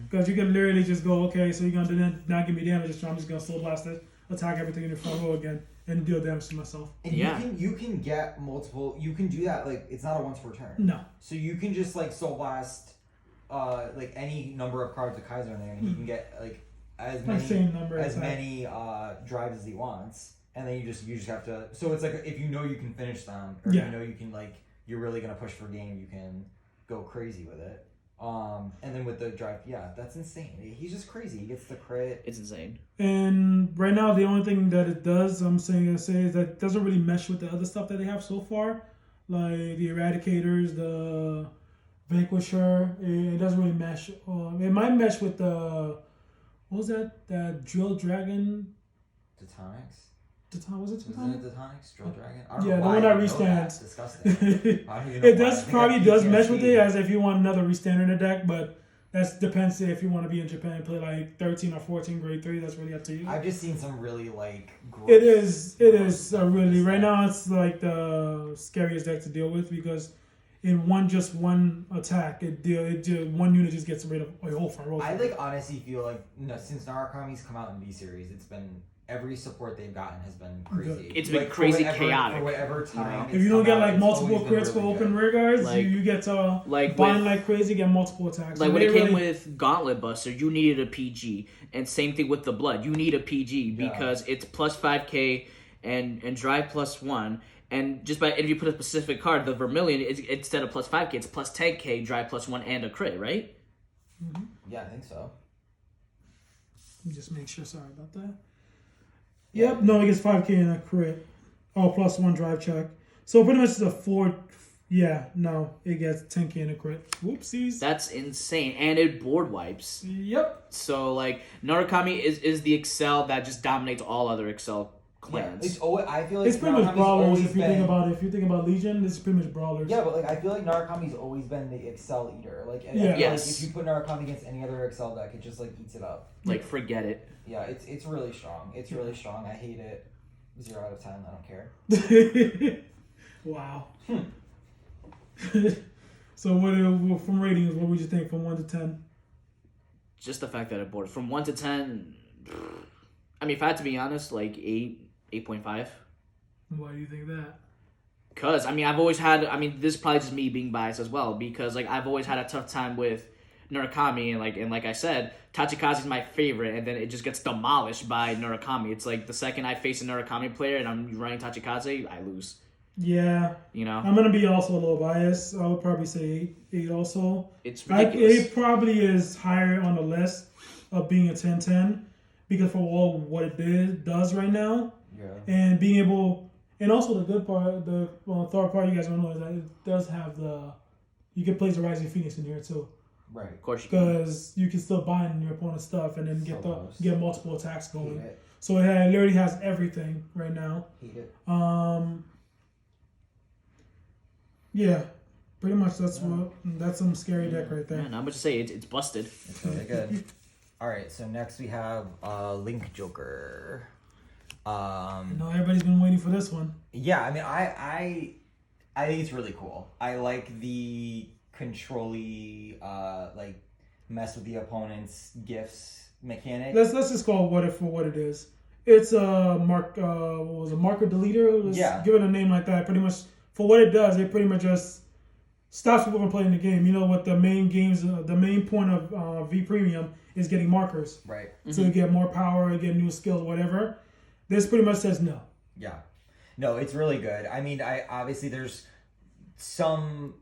Because you can literally just go, okay, so you're going to not give me damage, so I'm just going to Soul Blast it, attack everything in your front row again, and deal damage to myself.
And you can get multiple. You can do that. Like, it's not a once per turn.
No.
So you can just like Soul Blast, like any number of cards of Kaiser in there, and he can get like as many drives as he wants, and then you just have to. So it's like if you can finish them, or you can you're really gonna push for game, you can go crazy with it. And then with the drive, that's insane. He's just crazy. He gets the crit.
It's insane.
And right now, the only thing that it does, is that it doesn't really mesh with the other stuff that they have so far, like the Eradicators, the Vanquisher. It doesn't really mesh. It might mesh with the what was that? That Drill Dragon.
Tectonics.
Was it
Isn't
Satania?
it the Tonics? Drill Dragon? I don't
Yeah,
know
the
why
one that
I know that.
restands.
Disgusting. I don't even know
It
why. I
does
think
probably
that's
does mesh with
PTSD.
it as if you want another restand in the deck, but that depends if you want to be in Japan and play like 13 or 14 grade 3. That's really up to you.
I've just seen some really like. Gross,
It is
gross stuff with
really
this
right
deck.
now. It's like the scariest deck to deal with because in one attack, one unit just gets rid of a whole front row.
I like honestly feel like since Narukami's come out in V series, it's been every support they've gotten has been crazy.
It's been
Like,
crazy,
for whatever,
chaotic.
For whatever time.
If you don't get like
it's
multiple
always been
crits for
really
open
good.
rear guards,
Like-
you get to
like
bind
with-
like crazy, get multiple attacks.
Like
So
when it
they
came
really-
with Gauntlet Buster, you needed a PG, and same thing with the Blood. You need a PG
Yeah.
because it's plus 5k and drive plus 1, and just by if you put a specific card, the Vermilion instead of plus 5k, it's plus 10k, drive plus 1, and a crit, right?
Yeah, I think so.
Just make sure. Sorry about that. Yep. No, it gets 5k and a crit. Oh, plus 1 drive check. So pretty much it's a 4. Yeah. No, it gets 10k and a crit. Whoopsies.
That's insane, and it board wipes.
Yep.
So like Narukami is the Excel that just dominates all other Excel clans.
It's always, I feel like
It's pretty much
Narukami's
brawlers
always
if you
been-
think about it. If you think about Legion, it's pretty much brawlers.
Yeah, but like I feel like Narukami's always been the Excel eater. Like, I
Yeah.
feel
Yes.
like if you put Narukami against any other Excel deck, it just like eats it up.
Like forget it.
Yeah, it's really strong. It's really strong. I hate it. 0 out of 10. I don't care.
Wow. So what from ratings? What would you think from 1 to 10?
Just the fact that it boards from 1 to 10. I mean, if I had to be honest, like 8.5.
Why do you think that?
Cause I mean, I've always had. I mean, this is probably just me being biased as well. Because like I've always had a tough time with Narukami, and like I said, Tachikaze is my favorite, and then it just gets demolished by Narukami. It's like the second I face a Narukami player and I'm running Tachikaze, I lose.
Yeah,
You know,
I'm gonna be also a little biased. I would probably say 8 also.
it's ridiculous.
It probably is higher on the list of being a 10-10 because for all what it does right now,
Yeah.
and being able, and also the good part, the third part you guys don't know is that it does have you can place the Rising Phoenix in here too.
Right.
Of course you can.
Because you can still bind your opponent's stuff and then
So close.
get multiple attacks
Hate
going.
it.
So it literally has everything right now.
Hate it.
Yeah, pretty much that's some scary deck right there.
Yeah, not much to say. It's busted.
It's really good. All right, so next we have Link Joker.
I know everybody's been waiting for this one.
Yeah, I mean, I think it's really cool. I like the control-y, like mess with the opponent's gifts mechanic.
Let's just call it what it for what it is. It's a marker deleter. Let's
Yeah.
give it a name like that. Pretty much for what it does, it pretty much just stops people from playing the game. You know what the main games, the main point of V Premium is getting markers.
Right.
So you get more power, you get new skills, whatever. This pretty much says no.
Yeah. No, it's really good. I mean, obviously there's some,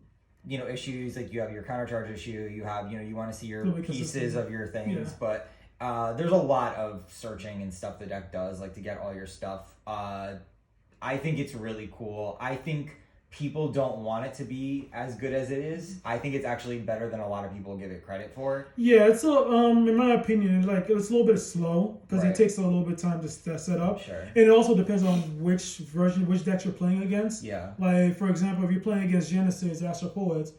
issues, like you have your countercharge issue, you have, you want to see your
Little bit
pieces
consistent.
of your things,
Yeah.
but there's a lot of searching and stuff the deck does, like to get all your stuff. I think it's really cool. I think people don't want it to be as good as it is. I think it's actually better than a lot of people give it credit for.
Yeah, it's in my opinion, it's a little bit slow because
Right.
it takes a little bit of time to set up.
Sure.
And it also depends on which decks you're playing against.
Yeah.
Like for example, if you're playing against Genesis, Astro Poets,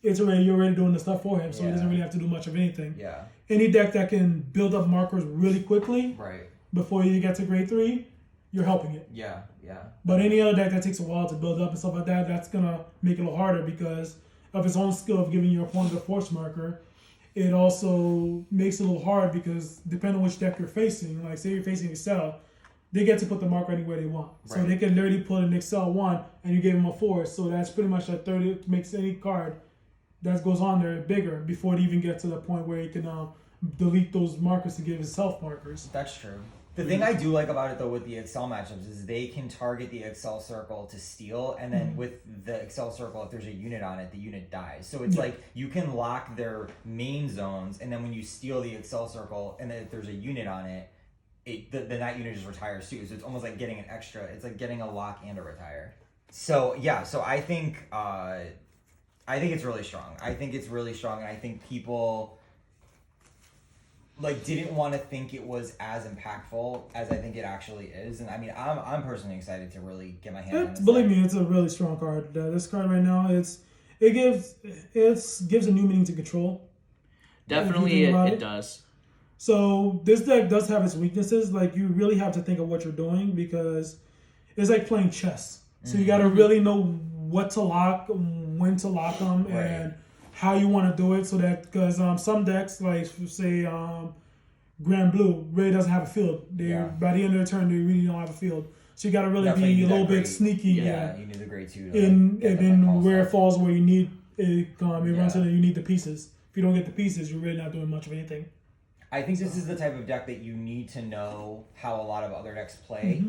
you're already doing the stuff for him, so he doesn't
Yeah.
really have to do much of anything.
Yeah.
Any deck that can build up markers really quickly
Right.
before you get to grade 3, you're helping it.
Yeah. Yeah.
But any other deck that takes a while to build up and stuff like that, that's gonna make it a little harder because of its own skill of giving your opponent a force marker. It also makes it a little hard because depending on which deck you're facing, like say you're facing Excel, they get to put the marker anywhere they want. So
Right.
they can literally put an Excel 1 and you give them a force. So that's pretty much a 30, makes any card that goes on there bigger before it even gets to the point where you can delete those markers to give itself markers.
That's true. The thing I do like about it though with the Excel matchups is they can target the Excel circle to steal, and then with the Excel circle, if there's a unit on it, the unit dies. So it's
Yeah.
like you can lock their main zones, and then when you steal the Excel circle, and then if there's a unit on it, then that unit just retires too. So it's almost like getting an extra. It's like getting a lock and a retire. So yeah, so I think it's really strong. I think it's really strong, and I think people like didn't want to think it was as impactful as I think it actually is. And I mean, I'm personally excited to really get my hand on this.
Believe me, it's a really strong card. This card right now, it gives a new meaning to control.
Definitely, it does.
So this deck does have its weaknesses. Like you really have to think of what you're doing because it's like playing chess. So you got to really know what to lock, when to lock them, and how you want to do it. So that because some decks, like say Granblue, really doesn't have a field. By the end of the turn, they really don't have a field. So you got to really be a little bit sneaky.
Yeah, you need the grade 2.
And then where it falls, where you need it runs in, and you need the pieces. If you don't get the pieces, you're really not doing much of anything.
I think this is the type of deck that you need to know how a lot of other decks play.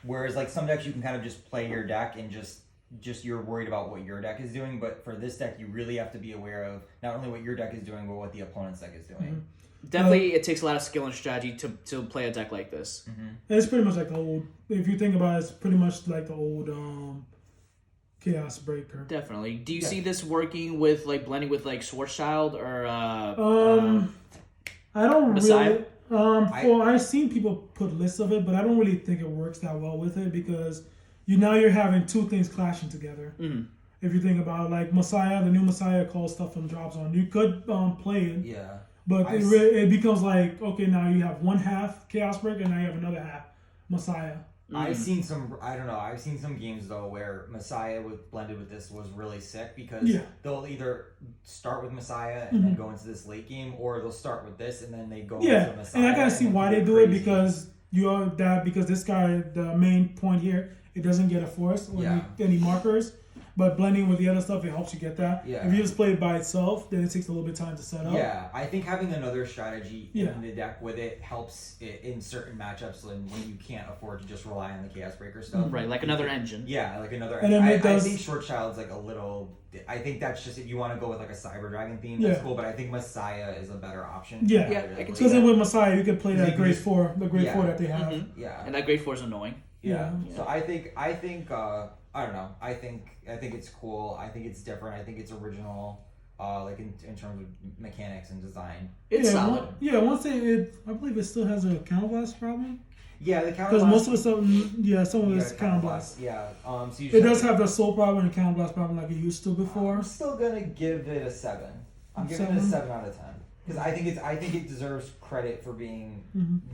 Whereas like some decks you can kind of just play your deck and just you're worried about what your deck is doing. But for this deck, you really have to be aware of not only what your deck is doing, but what the opponent's deck is doing.
Definitely, it takes a lot of skill and strategy to play a deck like this.
And it's pretty much like the old. If you think about it, it's pretty much like the old Chaos Breaker.
Definitely. Do you see this working with like blending with like Schwarzschild or?
I don't
Messiah?
really. Well, I've seen people put lists of it, but I don't really think it works that well with it because you're having two things clashing together. If you think about it, like Messiah, the new Messiah calls stuff from drops on. You could play it, but it becomes like okay, now you have one half Chaos Breaker, and now you have another half Messiah.
I've seen some. I don't know. I've seen some games though where Messiah blended with this was really sick because they'll either start with Messiah and then go into this late game, or they'll start with this and then they go into Messiah.
And I gotta see why they do it because because this guy, the main point here, it doesn't get a force or any markers. But blending with the other stuff, it helps you get that. If you just play it by itself, then it takes a little bit of time to set up.
Yeah, I think having another strategy in the deck with it helps in certain matchups when you can't afford to just rely on the Chaos Breaker stuff.
Right, like another engine.
Yeah, like another
engine.
I think Schwarzschild's like a little... I think that's just if you want to go with like a Cyber Dragon theme, that's cool. But I think Messiah is a better option.
Because with Messiah, you can play that grade 4, the grade 4 that they have.
And that grade 4 is annoying.
So I think I don't know. I think it's cool. I think it's different. I think it's original. Like in terms of mechanics and design.
It's solid.
I believe it still has a counterblast problem.
Yeah, the counterblast.
Because most of the stuff, some of it's counterblast.
Yeah. So
it does have the soul problem and counterblast problem like it used to before.
I'm still gonna give it a 7. I'm giving it a 7 out of 10. Because I think it deserves credit for being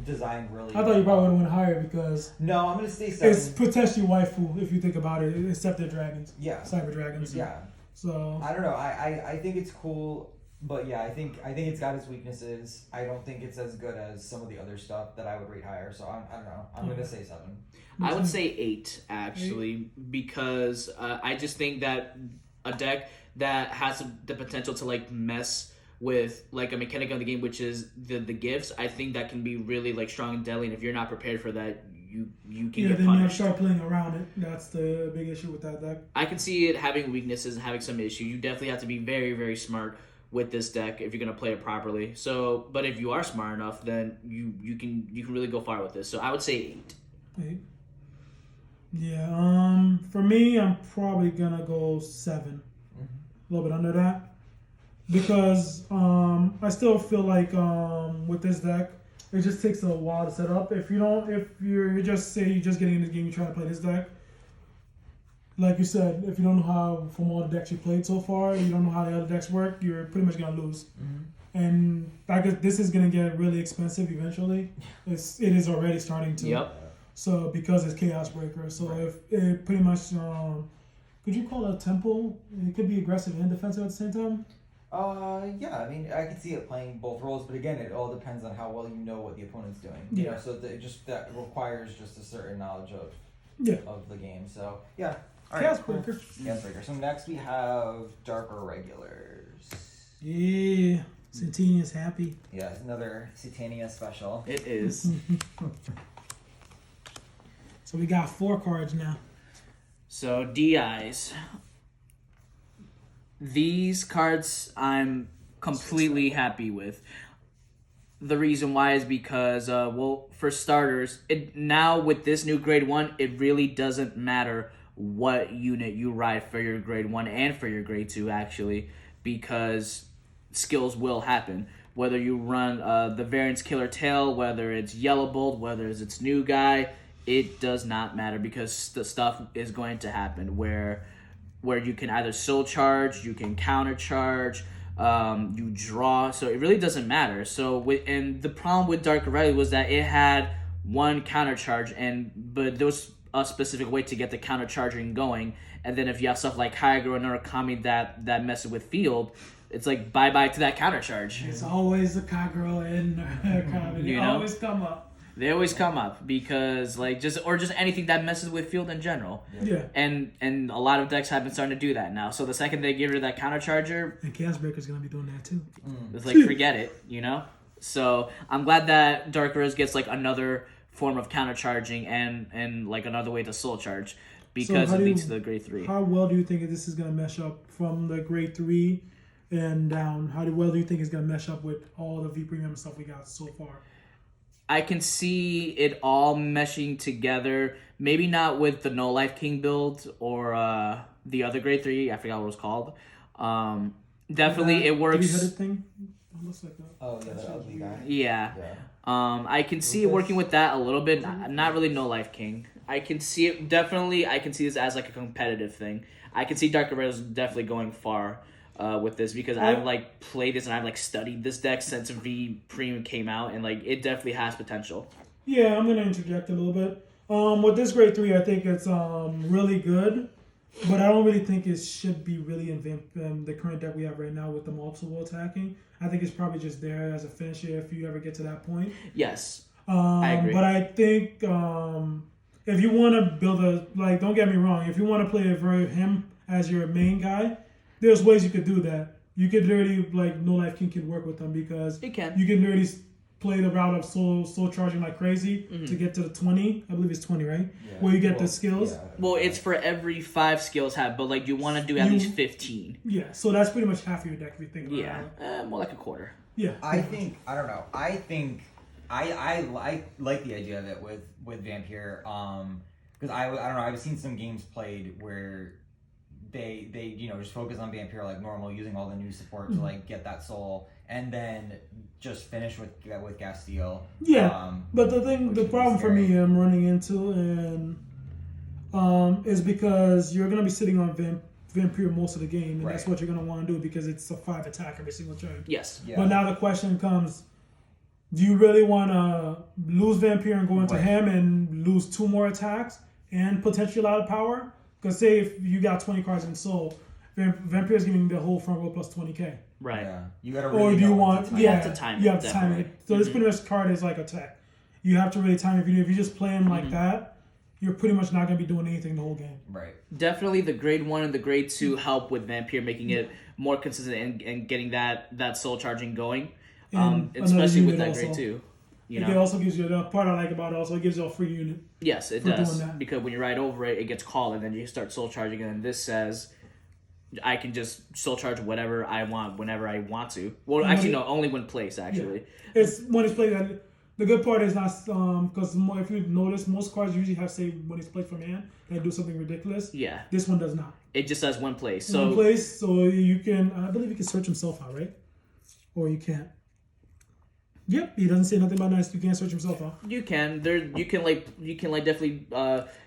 designed really.
I thought you probably would have went higher because
no, I'm gonna stay 7.
It's potentially waifu if you think about it, except the dragons.
Yeah,
cyber dragons.
Yeah.
So
I don't know. I think it's cool, but yeah, I think it's got its weaknesses. I don't think it's as good as some of the other stuff that I would rate higher. So I don't know. I'm gonna say 7.
I would say 8 actually because I just think that a deck that has the potential to like mess with like a mechanic of the game, which is the gifts, I think that can be really like strong and deadly. And if you're not prepared for that, you can get
then
punished.
You start playing around it. That's the big issue with that deck.
I can see it having weaknesses and having some issue. You definitely have to be very, very smart with this deck if you're gonna play it properly. So, but if you are smart enough, then you can really go far with this. So I would say 8.
Yeah. For me, I'm probably gonna go 7. A little bit under that. Because I still feel like with this deck, it just takes a while to set up. If you're just getting in this game, you're trying to play this deck. Like you said, if you don't know how from all the decks you played so far, you don't know how the other decks work, you're pretty much gonna lose. And I guess this is gonna get really expensive eventually. It is already starting to.
Yep.
So because it's Chaos Breaker, so if it pretty much could you call it a temple? It could be aggressive and defensive at the same time.
Yeah, I mean, I can see it playing both roles, but again, it all depends on how well you know what the opponent's doing. You know, so that requires just a certain knowledge of the game. So yeah, all right,
Chaos Breaker.
Chaos Breaker. So next we have Dark Irregulars.
Yeah, Satania's happy.
Yeah, it's another Satania special.
It is.
So we got 4 cards now.
So DIs. These cards I'm completely happy with. The reason why is because, for starters, now with this new grade 1, it really doesn't matter what unit you ride for your grade 1 and for your grade 2, actually, because skills will happen. whether you run the variance Killer Tail, whether it's Yellow Bolt, whether it's new guy, it does not matter because the stuff is going to happen where you can either soul charge, you can counter charge, you draw, so it really doesn't matter. So and the problem with Dark Red was that it had one counter charge, but there was a specific way to get the counter charging going. And then if you have stuff like Hydro and Narukami that messes with field, it's like bye to that counter charge.
It's always the Kagero and Narukami. They always come up.
They always come up because just anything that messes with field in general.
Yeah.
And a lot of decks have been starting to do that now. So the second they get rid of that counter charger,
and Chaos Breaker's gonna be doing that too.
It's like forget it, So I'm glad that Dark Rose gets like another form of counter charging and like another way to soul charge because it leads to the grade 3.
How well do you think this is gonna mesh up from the grade 3 and down? How well do you think it's gonna mesh up with all the V Premium stuff we got so far?
I can see it all meshing together. Maybe not with the No Life King build or the other grade 3. I forgot what it was called. Definitely, it works.
Three-headed thing? It looks like that.
Oh yeah, that ugly guy.
Yeah. I can see it working with that a little bit. Not really No Life King. I can see it definitely. I can see this as like a competitive thing. I can see Dark Arredos definitely going far with this because I've like played this and I've like studied this deck since V Premium came out and like it definitely has potential.
Yeah, I'm gonna interject a little bit. With this grade 3, I think it's really good, but I don't really think it should be really in the current deck we have right now with the multiple attacking. I think it's probably just there as a finisher if you ever get to that point.
Yes, I agree.
But I think if you want to build don't get me wrong, if you want to play him as your main guy, there's ways you could do that. You could literally, No Life King can work with them because
it can.
You can literally play the route of soul charging like crazy to get to the 20. I believe it's 20, right? Yeah. Where you get the skills. Yeah.
Well, it's for every 5 skills have, but you want to do at least 15.
Yeah, so that's pretty much half of your deck if you think about it.
Yeah, more like a quarter.
Yeah.
I think I like the idea of it with Vampire because I don't know, I've seen some games played where they just focus on Vampire like normal, using all the new support to get that soul, and then just finish with Gastille.
Yeah, but the problem for me I'm running into and is because you're gonna be sitting on Vampire most of the game, and that's what you're gonna want to do because it's a 5 attack every single turn.
Yes.
Yeah. But now the question comes: do you really want to lose Vampire and go into him and lose 2 more attacks and potentially a lot of power? Because say if you got 20 cards in Soul, Vampire is giving the whole front row plus 20k.
Right.
Yeah. You gotta really.
Or do you want?
You have to time it.
You have to time it. So this pretty much card is like a tech. You have to really time it. If you just play him like that, you're pretty much not gonna be doing anything the whole game.
Right.
Definitely, the grade 1 and the grade 2 help with Vampire, making it more consistent and getting that soul charging going. Especially with that grade 2.
It also gives you the part I like about it. Also, it gives you a free unit.
Yes, it does. Because when you ride over it, it gets called, and then you start soul charging. And then this says, I can just soul charge whatever I want whenever I want to. Well, actually, no, only when placed. Actually,
it's when it's played. The good part is not because if you notice, most cards usually have say when it's played from hand, they do something ridiculous.
Yeah,
this one does not.
It just says one place.
One place, so you can. I believe you can search himself out, right? Or you can't. Yep, he doesn't say nothing about nice. You can't search himself out.
You can. You can definitely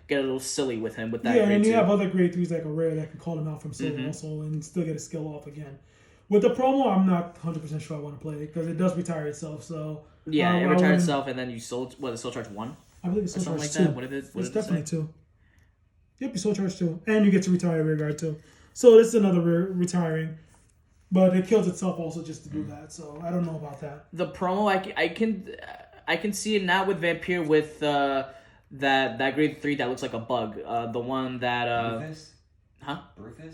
get a little silly with him with that.
Yeah, and you have other grade 3s like a rare that can call him out from soul also and still get a skill off again. With the promo, I'm not 100% sure I want to play it because it does retire itself. So
yeah, it retires itself, and then you soul charge 1.
I believe it's soul charge 2.
Like that. What is it?
It's definitely 2. Yep, you soul charge 2, and you get to retire rear guard too. So this is another retiring. But it kills itself also just to do that, so I don't know about that.
The promo, I can see it now with Vampire with that grade 3 that looks like a bug. The one that
Brufus?
Huh?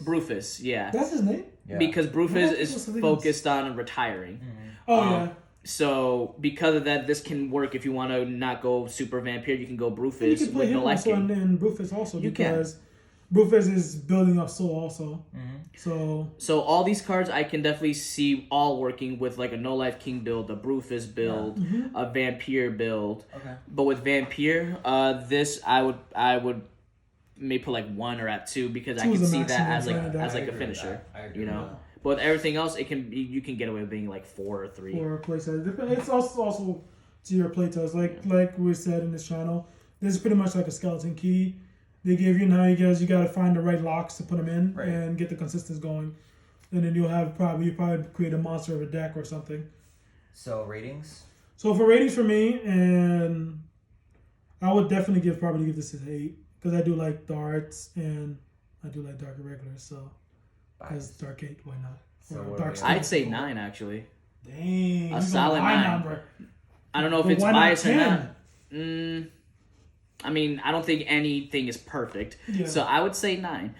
Brufus,
yeah.
That's his name?
Yeah. Because Brufus is focused on retiring.
Oh yeah.
So because of that, this can work if you want to not go super Vampire. You can go Brufus.
You can play him also and Brufus also because Brufus is building up soul also. So
all these cards I can definitely see all working with like a No Life King build, a Brufus build, a Vampire build. Okay. But with Vampire, this I would maybe put like 1 or at 2 because I can see that as like a finisher. But with everything else, you can get away with being like 4 or 3.
Or playtest. It's also to your playtest. Like we said in this channel, this is pretty much like a skeleton key. They give you now. You got to find the right locks to put them in and get the consistency going, and then you probably create a monster of a deck or something.
So ratings.
So for ratings for me, and I would definitely give this an 8 because I do like the arts and I do like Dark Irregulars. So because Dark 8, why not?
So
I'd say 9 actually.
Dang,
a solid 9.
Number.
I don't know if it's biased or not. I mean, I don't think anything is perfect. Yeah. So I would say 9.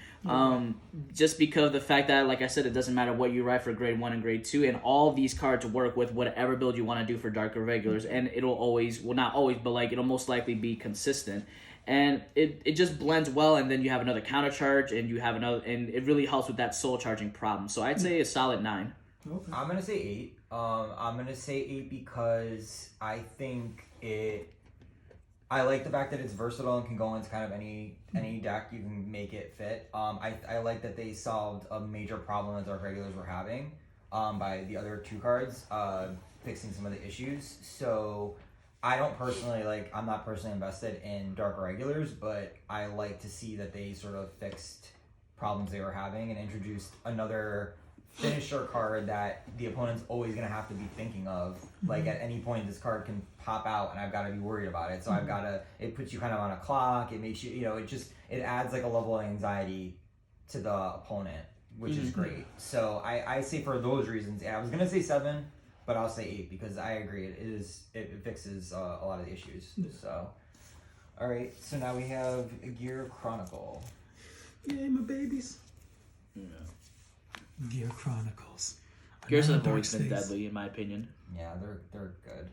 Just because of the fact that, like I said, it doesn't matter what you write for grade 1 and grade 2, and all these cards work with whatever build you want to do for Dark Irregulars, and it'll always, well, not always, but like it'll most likely be consistent. And it just blends well, and then you have another counter charge, and you have another, and it really helps with that soul charging problem. So I'd say a solid 9.
Okay. I'm gonna say 8. I'm gonna say 8 because I think I like the fact that it's versatile and can go into kind of any deck. You can make it fit. I like that they solved a major problem that Dark Regulars were having by the other 2 cards fixing some of the issues. So I don't personally I'm not personally invested in Dark Irregulars, but I like to see that they sort of fixed problems they were having and introduced another finisher card that the opponent's always going to have to be thinking of. Like at any point this card can pop out and I've got to be worried about it. So it puts you kind of on a clock. It makes you, it adds like a level of anxiety to the opponent, which is great. So I say for those reasons, I was going to say 7, but I'll say 8 because I agree. It fixes a lot of the issues. So, all right. So now we have Gear Chronicle.
Yay, my babies. Yeah. Gear Chronicles.
Gears have always been deadly, in my opinion.
Yeah, they're good.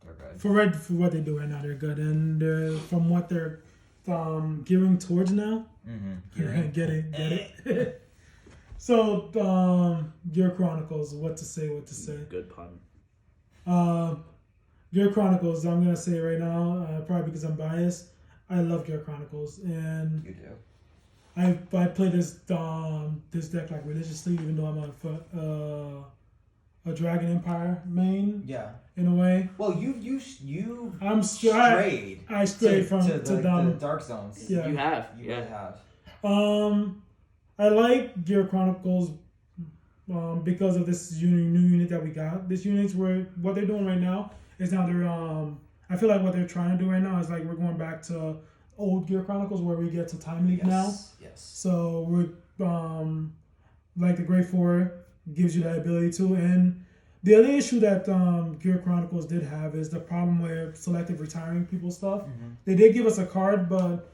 They're good.
For what they do right now, they're good, and from what they're gearing towards now. Mm-hmm. Get it. So, Gear Chronicles. What to say?
Good pun.
Gear Chronicles. I'm gonna say right now, probably because I'm biased. I love Gear Chronicles, and
you do.
I play this deck like religiously, even though I'm a Dragon Empire main.
Yeah.
In a way.
Well, you
strayed. I strayed from
the Dark Zones.
Yeah.
You have.
You really have.
I like Gear Chronicles because of this new unit that we got. This unit's where what they're doing right now is now they're I feel like what they're trying to do right now is like we're going back to old Gear Chronicles where we get to Time Leak now.
Yes.
So we're like the Grade 4 gives you that ability to. And the other issue that Gear Chronicles did have is the problem with selective retiring people's stuff. Mm-hmm. They did give us a card, but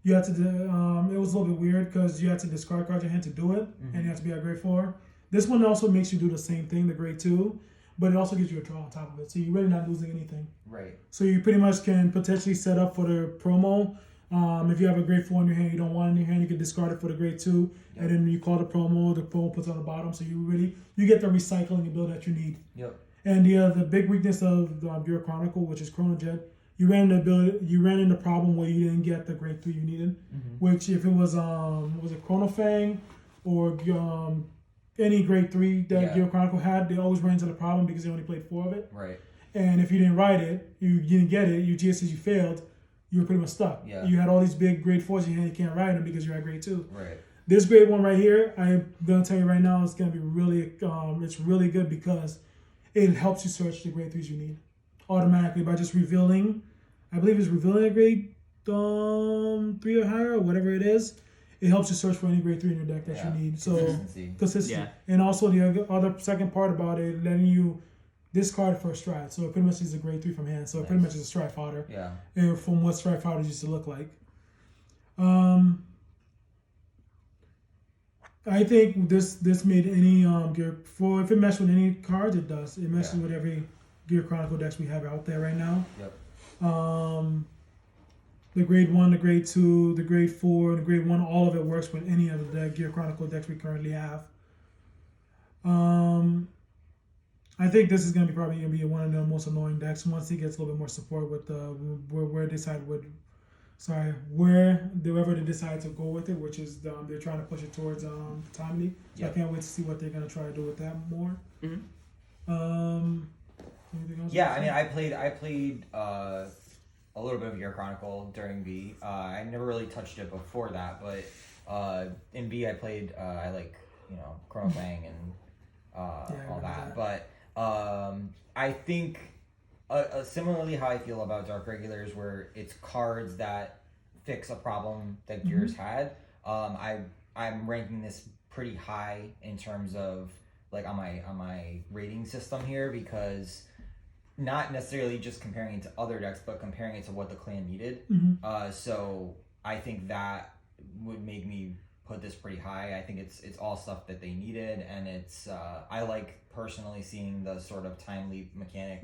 you had to it was a little bit weird because you had to discard cards in your hand to do it, and you have to be at Grade 4. This one also makes you do the same thing, the Grade 2, but it also gives you a draw on top of it, so you're really not losing anything.
Right.
So you pretty much can potentially set up for the promo. If you have a Grade 4 in your hand, you don't want it in your hand, you can discard it for the Grade 2, and then you call the promo puts on the bottom, so you get the recycling ability that you need. Yep. And the big weakness of Gear Chronicle, which is Chronojet, you ran into problem where you didn't get the Grade 3 you needed, which if it was a Chronofang or any Grade 3 that Gear Chronicle had, they always ran into the problem because they only played 4 of it.
Right.
And if you didn't write it, you didn't get it, you failed, you were pretty much stuck. Yeah. You had all these big Grade 4s in your hand, you can't write them because you're at Grade 2.
Right.
This Grade 1 right here, I'm going to tell you right now, it's going to be really, it's really good because it helps you search the Grade 3s you need automatically by just revealing, I believe it's revealing a Grade 3 or higher or whatever it is. It helps you search for any Grade 3 in your deck that you need. So consistency. Yeah. And also the other second part about it, letting you discard for a stride. So it pretty much is a Grade 3 from hand. So it pretty much is a stride fodder. Yeah. And from what stride fodders used to look like. I think this made any Gear 4, if it meshed with any cards, it does. It meshes with every Gear Chronicle decks we have out there right now. Yep. The Grade 1, the Grade 2, the Grade 4, the Grade 1, all of it works with any of the Gear Chronicle decks we currently have. I think this is probably going to be one of the most annoying decks once it gets a little bit more support with where they decide wherever they decide to go with it, which is they're trying to push it towards timely. So I can't wait to see what they're gonna try to do with that more. Anything else?
Yeah, I mean, I played a little bit of Gear Chronicle during V. I never really touched it before that, but in V I played I like Chrono Fang and all that. But I think similarly how I feel about Dark Regulars, where it's cards that fix a problem that Gears had. I'm ranking this pretty high in terms of like on my rating system here, because not necessarily just comparing it to other decks, but comparing it to what the clan needed. So I think that would make me put this pretty high. I think it's all stuff that they needed, and it's I like personally seeing the sort of time leap mechanic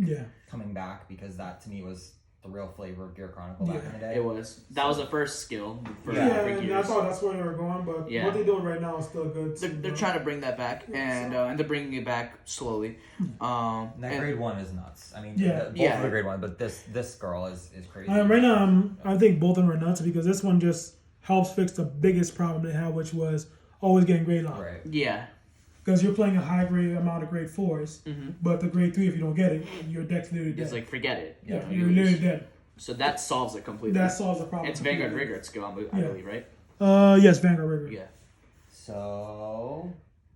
coming back, because that to me was the real flavor of Gear Chronicle back in the day.
It was. That was the first skill for
and
Gears.
I thought that's where they were going, but what they're doing right now is still good.
They're trying to bring that back, and they're bringing it back slowly.
That grade 1 is nuts. I mean, both of the grade 1, but this girl is crazy.
Right now, I think both of them are nuts, because this one just helps fix the biggest problem they had, which was always getting grade lock.
Right.
Yeah.
Because you're playing a high grade amount of grade 4s, but the grade 3, if you don't get it, your deck's literally dead.
It's like, forget it.
Yeah, you're literally dead.
So that solves it completely.
That solves the problem.
It's Vanguard Rigor skill, I believe, right?
Yes, Vanguard Rigor.
Yeah.
So,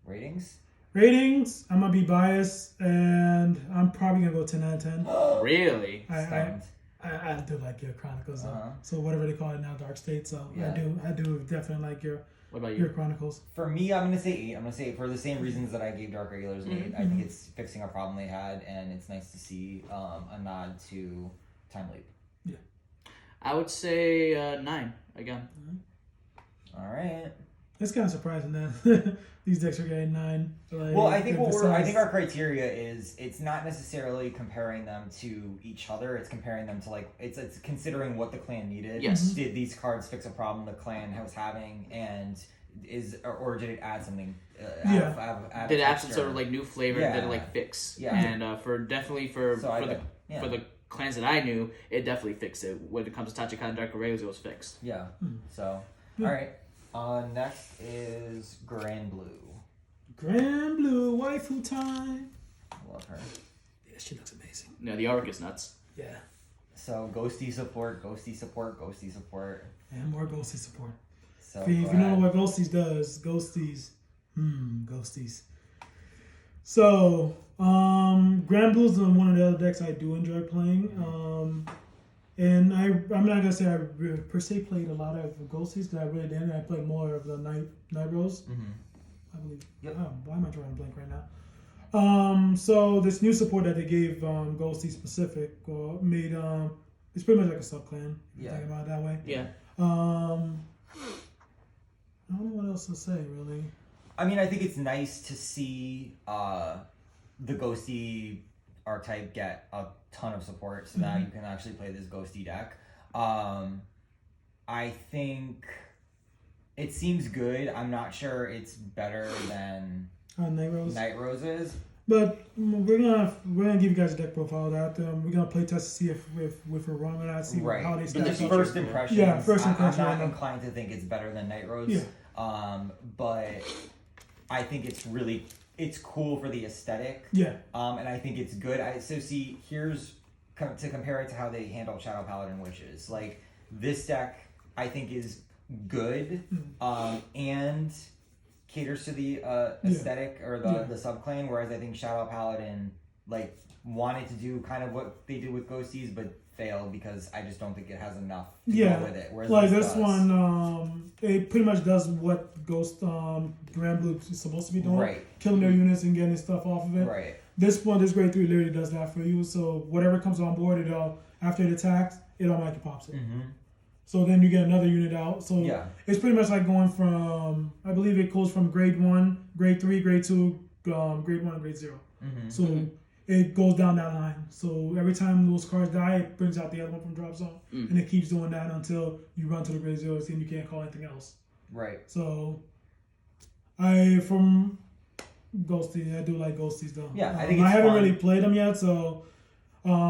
ratings?
Ratings, I'm going to be biased, and I'm probably going to go 10 out of 10.
Really?
I do like your Chronicles, so whatever they call it now, Dark State. So I do definitely like your.
What about
your Chronicles? For
me, I'm gonna say 8. I'm gonna say for the same reasons that I gave Dark Regulars an 8. I think it's fixing a problem they had, and it's nice to see a nod to Time Leap.
Yeah,
I would say 9 again.
All right.
It's kind of surprising that these decks are getting 9. Like,
well, I think I think our criteria is it's not necessarily comparing them to each other. It's comparing them to like it's considering what the clan needed.
Yes.
Did these cards fix a problem the clan was having, and or did it add something? Add
did it add some sort of like new flavor that it like fix?
Yeah.
And for the clans that I knew, it definitely fixed it. When it comes to Tachikaze and Dark Regulars, it was fixed.
Yeah. So all right. Next is Granblue.
Granblue, waifu time.
I love her.
Yeah, she looks amazing.
No, the artwork is nuts.
Yeah.
So ghosty support, ghosty support, ghosty support.
And more ghosty support.
So
if you know what ghosties does, ghosties. So, Granblue is one of the other decks I do enjoy playing. And I'm not gonna say I per se played a lot of ghosties, because I really didn't. I played more of the Night Rose. I believe.
Yep.
Oh, why am I drawing a blank right now? So this new support that they gave Ghosty specific made it's pretty much like a sub clan. If you think about it that way.
Yeah.
I don't know what else to say really.
I mean, I think it's nice to see the ghosty archetype get a ton of support, so that you can actually play this ghosty deck. I think it seems good. I'm not sure it's better than Night Roses.
But we're gonna give you guys a deck profile that we're gonna play test to see if we're wrong or not. See how they stack up.
First impression.
Yeah, first impression.
I'm not inclined to think it's better than Night Rose.
Yeah.
But I think it's cool for the aesthetic.
Yeah.
And I think it's good. Here's to compare it to how they handle Shadow Paladin Witches. Like, this deck, I think, is good, and caters to the aesthetic or the subclan, whereas I think Shadow Paladin like wanted to do kind of what they did with Ghosties, but failed because I just don't think it has enough to go with it. Whereas
like this one, it pretty much does what Ghost Granblue is supposed to be doing,
right?
Killing their units and getting stuff off of it.
Right.
This grade 3 literally does that for you. So whatever comes on board, after it attacks, it automatically pops it. So then you get another unit out. So it's pretty much like going from, I believe it goes from grade 1, grade 3, grade 2, grade 1, grade 0. So it goes down that line. So every time those cards die, it brings out the other one from drop zone. And it keeps doing that until you run to the grade 0s and you can't call anything else.
Right.
So from Ghosties, I do like Ghosties though.
Yeah, I think it's
I haven't
fun.
really played them yet, so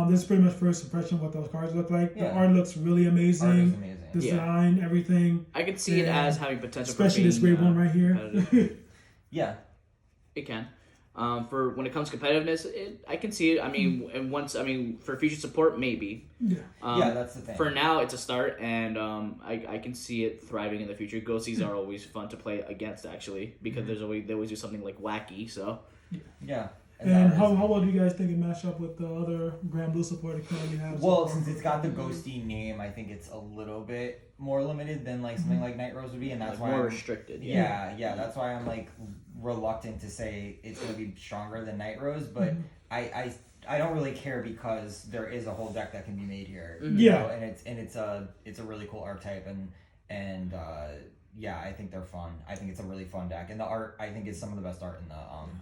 This is pretty much first impression of what those cards look like. The
Yeah.
art looks really amazing.
Art is amazing.
Design, everything.
I can see it as having potential,
Especially
for
this
being,
great one right here.
Yeah.
It can. For when it comes to competitiveness, I can see it. I mean, and once for future support, maybe.
Yeah.
Yeah, that's the thing.
For now, it's a start, and I can see it thriving in the future. Ghosties are always fun to play against, actually, because they always do something like wacky. So
Yeah.
And how well do you guys think it match up with the other Granblue support it currently has?
Well, since it's got the ghosty name, I think it's a little bit more limited than like something like Night Rose would be, and that's why
more
I'm,
restricted.
Yeah, that's why I'm like reluctant to say it's gonna be stronger than Night Rose, but I don't really care because there is a whole deck that can be made here. You know, and it's a really cool archetype and yeah, I think they're fun. I think it's a really fun deck, and the art I think is some of the best art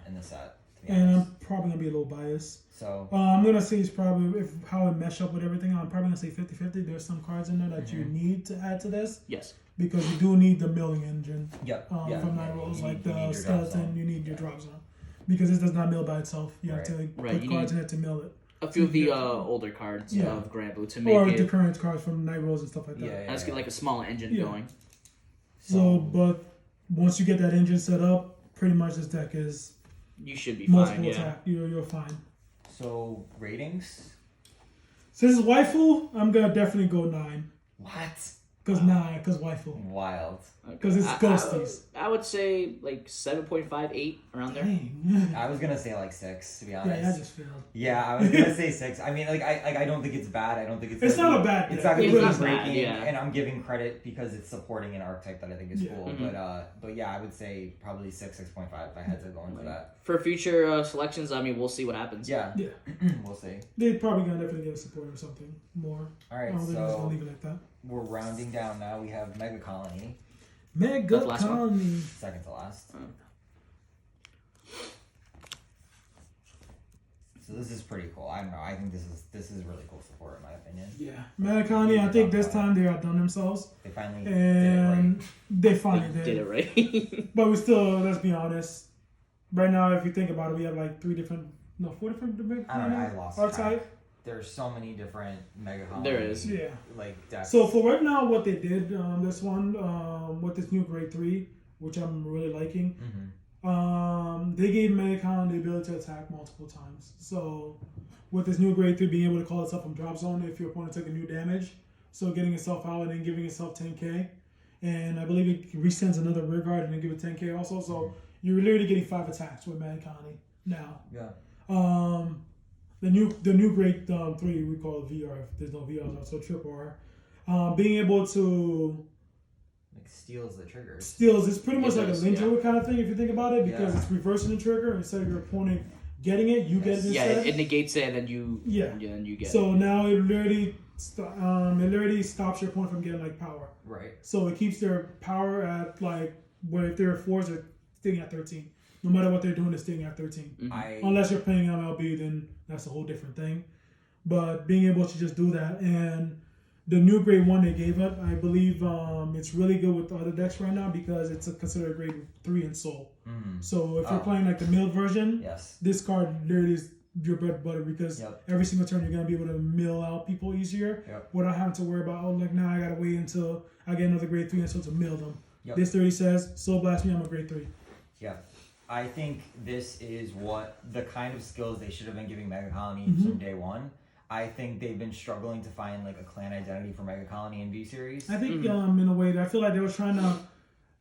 in the set.
And I'm probably gonna be a little biased.
So
I'm gonna say it's probably how it mesh up with everything. I'm probably gonna say 50-50. There's some cards in there that you need to add to this.
Yes.
Because you do need the milling engine. From Night Rose,
you
like
need
the
your
skeleton, you need your drop zone. Because it does not mill by itself. You have to put cards in it to mill it.
A few of the older cards of Granblue to make
or
it,
the current cards from Night Rose and stuff like that.
let's get like a small engine going.
So, but once you get that engine set up, pretty much this deck is
you should be
multiple
fine.
attack. You're fine.
So ratings?
Since it's waifu, I'm gonna definitely go 9.
What?
Because waifu.
Wild.
Because it's ghosties.
I would say like 7.5, 8 around there.
Dang.
I was gonna say like 6 to be honest.
Yeah, I just failed.
Yeah, I was gonna say 6. I mean, I don't think it's bad. I don't think it's.
It's not a bad.
It's not gonna
It's
be
not
breaking,
bad,
and I'm giving credit because it's supporting an archetype that I think is cool.
Mm-hmm.
But yeah, I would say probably 6.5 if I had to go into that.
For future selections, I mean, we'll see what happens.
Yeah.
Yeah.
We'll see.
They're probably gonna definitely give support or something more.
All right,
I don't think they're just gonna
so
leave it like that.
we're rounding down now. We have Megacolony,
Megacolony.
second to last. So this is pretty cool. I don't know. I think this is really cool support in my opinion.
Yeah, Megacolony. I think this time they outdone themselves.
They finally
And they finally
Did it right.
But we still, let's be honest. Right now, if you think about it, we have like 4 different
I don't know. I lost
art
track.
type.
There's so many different Megacolony.
There is.
Yeah.
Like decks.
So for right now, what they did, this one, with this new grade 3, which I'm really liking, they gave Megacolony the ability to attack multiple times. So with this new grade 3 being able to call itself from drop zone if your opponent took a new damage, so getting itself out and then giving itself 10k, and I believe it resends another rear guard and then give it 10k also. So you're literally getting 5 attacks with Megacolony now.
Yeah.
The new grade 3 we call it VR. If there's no VR, so triple R. Being able to
Like steals the triggers.
steals, it's pretty much like a
does,
Linjo kind of thing if you think about it, because it's reversing the trigger instead of your opponent getting it, you get it
Yeah,
instead.
it negates it, and then you then you get
So
it.
now it literally stops your opponent from getting like power.
Right.
So it keeps their power at like, where if they're 4s, they're staying at 13. No matter what they're doing, they're staying at 13. Unless you're playing MLB, then that's a whole different thing. But being able to just do that, and the new grade 1 they gave it, I believe it's really good with the other decks right now because it's considered a grade 3 in Soul. So if you're playing like the milled version, this card literally is your bread and butter because every single turn you're going to be able to mill out people easier without having to worry about, I got to wait until I get another grade 3 and so to mill them. This 30 says, Soul Blast me, I'm a grade 3.
Yeah. I think this is what the kind of skills they should have been giving Megacolony from day one. I think they've been struggling to find like a clan identity for Megacolony in V series.
I think in a way, I feel like they were trying to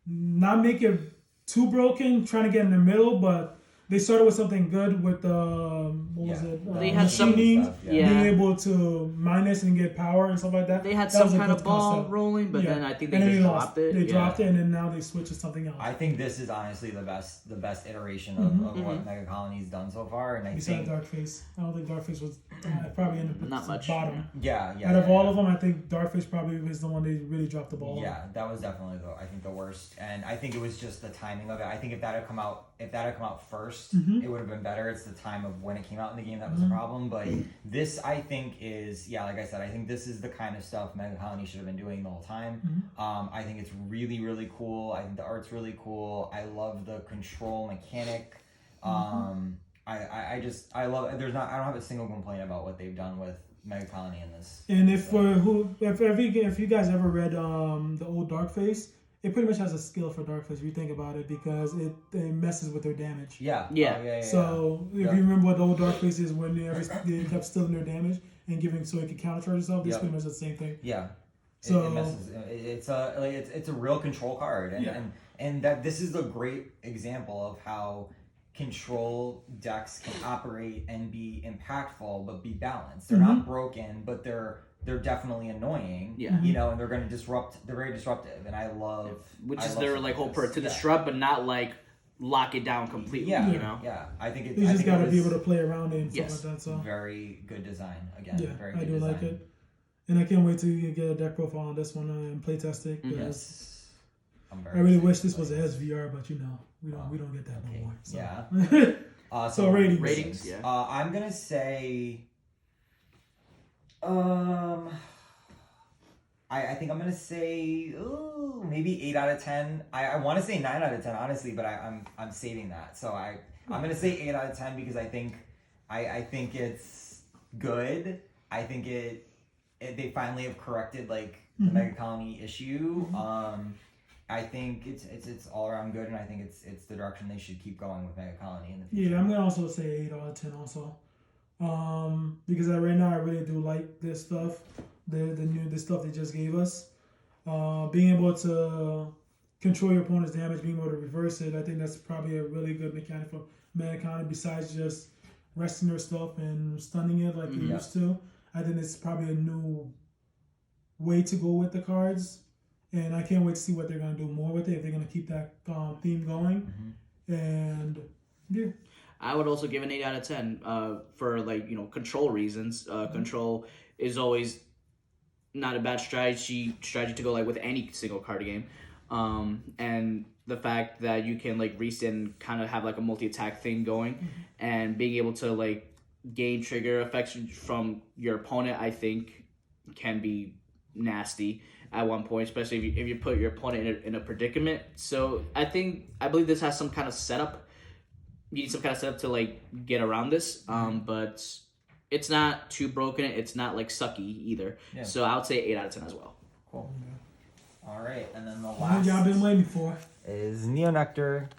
not make it too broken, trying to get in the middle, but they started with something good with
they had some
machining,
stuff,
being able to minus and get power and stuff like that.
They had
that
some kind of ball
concept.
rolling, but then I think they
and
just
then
dropped it.
They dropped it, and then now they switched to something else.
I think this is honestly the best iteration of what Megacolony's done so far, and I
Besides
think
Darkface, I don't think Darkface was probably in the
Not much.
bottom.
Yeah.
Out of all of them, I think Darkface probably was the one they really dropped the ball.
Yeah, that was definitely the worst, and I think it was just the timing of it. I think if that had come out first, it would have been better. It's the time of when it came out in the game that was the problem. But this, I think, is like I said, I think this is the kind of stuff Megacolony should have been doing the whole time. I think it's really, really cool. I think the art's really cool. I love the control mechanic. I love it. I don't have a single complaint about what they've done with Megacolony in this.
And if you guys ever read the old Darkface, it pretty much has a skill for Darkface if you think about it, because it messes with their damage.
Yeah.
Yeah.
Oh, yeah.
So if you remember what the old Darkface is, when they kept stealing their damage and giving so it could countercharge itself, this pretty much the same thing.
Yeah.
So
it messes. It's a real control card, and that this is a great example of how control decks can operate and be impactful but be balanced. They're not broken, but they're definitely annoying.
Yeah.
You know, and they're going to disrupt. They're very disruptive, and I love
their like whole purpose to disrupt, but not like lock it down completely.
Yeah.
You know.
Yeah. I think it's.
You just got to be able to play around it and stuff like that. So
very good design again.
Yeah,
very good
I do
design.
like it, and I can't wait to get a deck profile on this one and play test it.
Yes.
I really wish this was a SVR, but you know we don't get that no more. So.
Yeah.
So ratings.
Ratings. Yeah.
I'm gonna say. I think I'm gonna say maybe 8 out of 10. I want to say 9 out of 10 honestly, but I'm saving that. So I'm gonna say 8 out of 10 because I think it's good. I think they finally have corrected like the Megacolony issue. I think it's all around good, and I think it's the direction they should keep going with Megacolony in the future.
Yeah, I'm gonna also say 8 out of 10 also, because right now I really do like this stuff, the stuff they just gave us, being able to control your opponent's damage, being able to reverse it. I think that's probably a really good mechanic for Megacolony. Besides just resting their stuff and stunning it like you used to, I think it's probably a new way to go with the cards. And I can't wait to see what they're going to do more with it, if they're going to keep that theme going. And, yeah.
I would also give an 8 out of 10 for, like, control reasons. Control is always not a bad strategy to go, like, with any single card game. And the fact that you can, like, reset and kind of have, like, a multi-attack thing going. And being able to, like, gain trigger effects from your opponent, I think, can be nasty at one point, especially if you put your opponent in a predicament. So I believe this has some kind of setup. You need some kind of setup to like get around this. But it's not too broken. It's not like sucky either. Yeah. So I would say 8 out of 10 as well.
Cool. All right, and then the last
y'all been waiting for
is Nectar.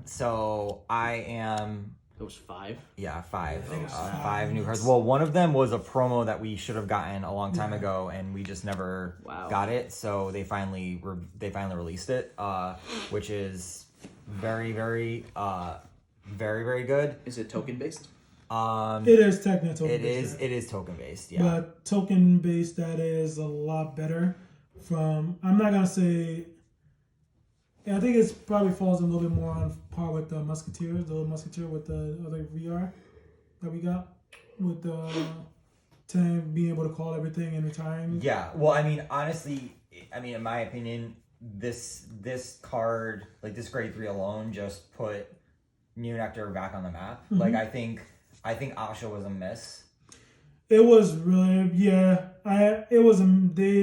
So I am.
It was 5.
Yeah, 5. 5 new cards. Well, one of them was a promo that we should have gotten a long time ago, and we just never got it. So they finally released it, which is very, very, very, very good.
Is it token based?
It is technically token based.
It is token based. Yeah.
But token based, that is a lot better. I'm not gonna say. Yeah, I think it probably falls a little bit more on par with the Musketeer with the other VR that we got, with the being able to call everything and retiring.
Yeah, well, I mean, honestly, in my opinion, this card, like this grade 3 alone, just put Nectar back on the map. Like, I think Asha was a miss.
It was really, they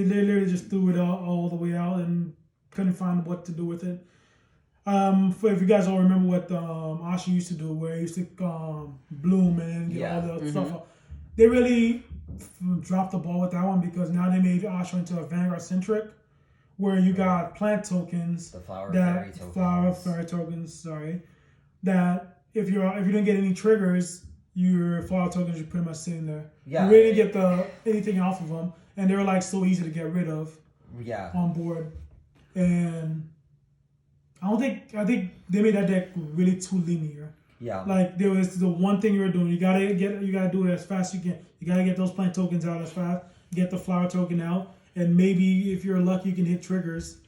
literally just threw it all the way out and couldn't find what to do with it. If you guys all remember what Asha used to do, where he used to bloom and get all the stuff. They really dropped the ball with that one, because now they made Asha into a Vanguard centric, where you got plant tokens, fairy tokens. Sorry, that if you didn't get any triggers, your flower tokens are pretty much sitting there.
Yeah,
you really didn't get anything off of them, and they were like so easy to get rid of.
Yeah,
on board. And I think they made that deck really too linear.
Yeah.
Like, there was the one thing you were doing. You gotta do it as fast as you can. You gotta get those plant tokens out as fast. Get the flower token out, and maybe if you're lucky, you can hit triggers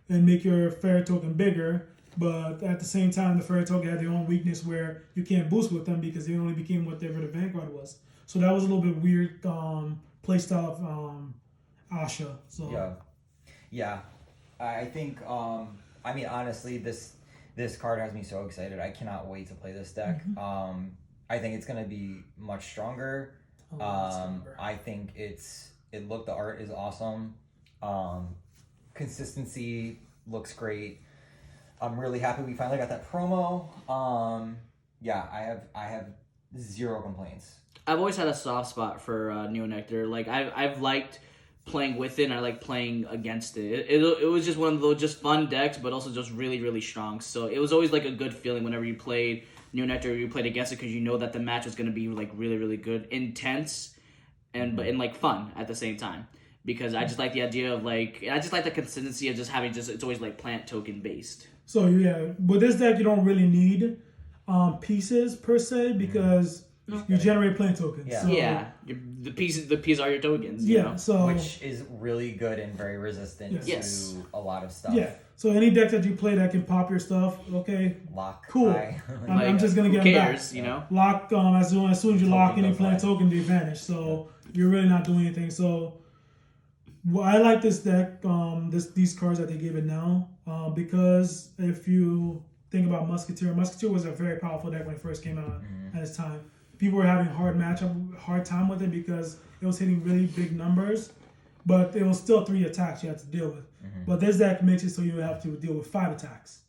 and make your fairy token bigger. But at the same time, the fairy token had their own weakness where you can't boost with them because they only became whatever the Vanguard was. So that was a little bit weird playstyle of Asha. So
yeah. I think, honestly, this card has me so excited. I cannot wait to play this deck. I think it's going to be much stronger. I think the art is awesome. Consistency looks great. I'm really happy we finally got that promo. Yeah, I have zero complaints.
I've always had a soft spot for Neo Nectar. Like I've liked playing with it, and I like playing against it. It was just one of those just fun decks, but also just really, really strong. So it was always like a good feeling whenever you played Neo Nectar or you played against it, because you know that the match was going to be like really, really good, intense, and like fun at the same time. Because I just like the idea of I just like the consistency of just having it's always like plant token based.
So yeah, with this deck you don't really need pieces per se, because you generate plant tokens.
Yeah.
So,
The pieces are your tokens. You know?
So
which is really good and very resistant to a lot of stuff.
Yeah. So any deck that you play that can pop your stuff, okay,
Lock.
cool. I'm just gonna get them back.
You know,
Lock. As soon as you lock any plant token, they vanish. So you're really not doing anything. So I like this deck. These cards that they give it now, because if you think about Musketeer was a very powerful deck when it first came out at its time. People were having hard time with it because it was hitting really big numbers, but it was still 3 attacks you had to deal with. But this deck makes it so you would have to deal with 5 attacks.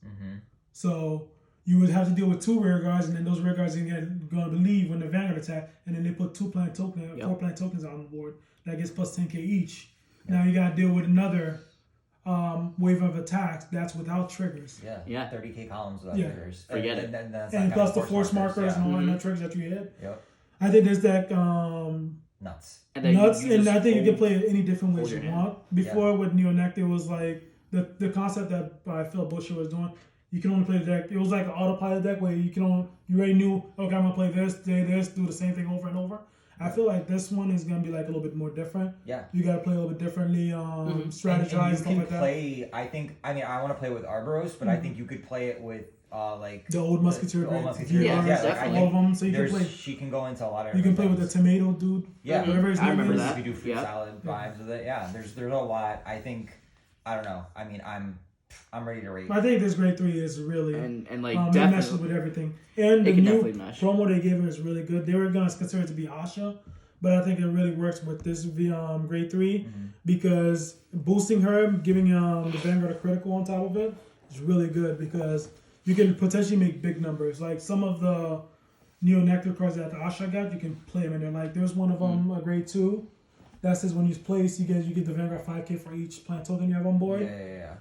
So you would have to deal with 2 rear guards, and then those rear guards are going to leave when the Vanguard attack, and then they put 4 plant tokens on the board. That gets plus 10k each. Now you got to deal with another wave of attacks that's without triggers.
Yeah. 30k columns without triggers.
Forget it.
And plus the force markers and all that triggers that you hit.
Yep.
I think this deck
nuts.
And I think you can play it any different ways you want. Before with Neo Nectar, it was like the concept that I felt Busher was doing. You can only play the deck. It was like an autopilot deck where you already knew, okay, I'm gonna play this, do the same thing over and over. I feel like this one is gonna be like a little bit more different.
Yeah.
You gotta play a little bit differently, strategize,
and
stuff like that.
I want to play with Arboros, but I think you could play it with
the old Musketeer.
All of
them. So you can play.
She can go into a lot of.
You can play with the tomato dude.
Yeah,
whatever his name
remember
is.
that.
You can do fruit salad vibes with it. Yeah, there's a lot. I think. I don't know. I mean, I'm ready to rate.
I think this grade 3 is really
and like
it meshes with everything. And the new promo they gave it is really good. They were gonna consider it to be Asha, but I think it really works with this grade 3 because boosting her, giving the Vanguard a critical on top of it is really good, because you can potentially make big numbers. Like some of the Neo Nectar cards that the Asha got, you can play them in there. Like there's one of them, a grade 2. That says when you place, you get the Vanguard 5k for each plant token you have on board.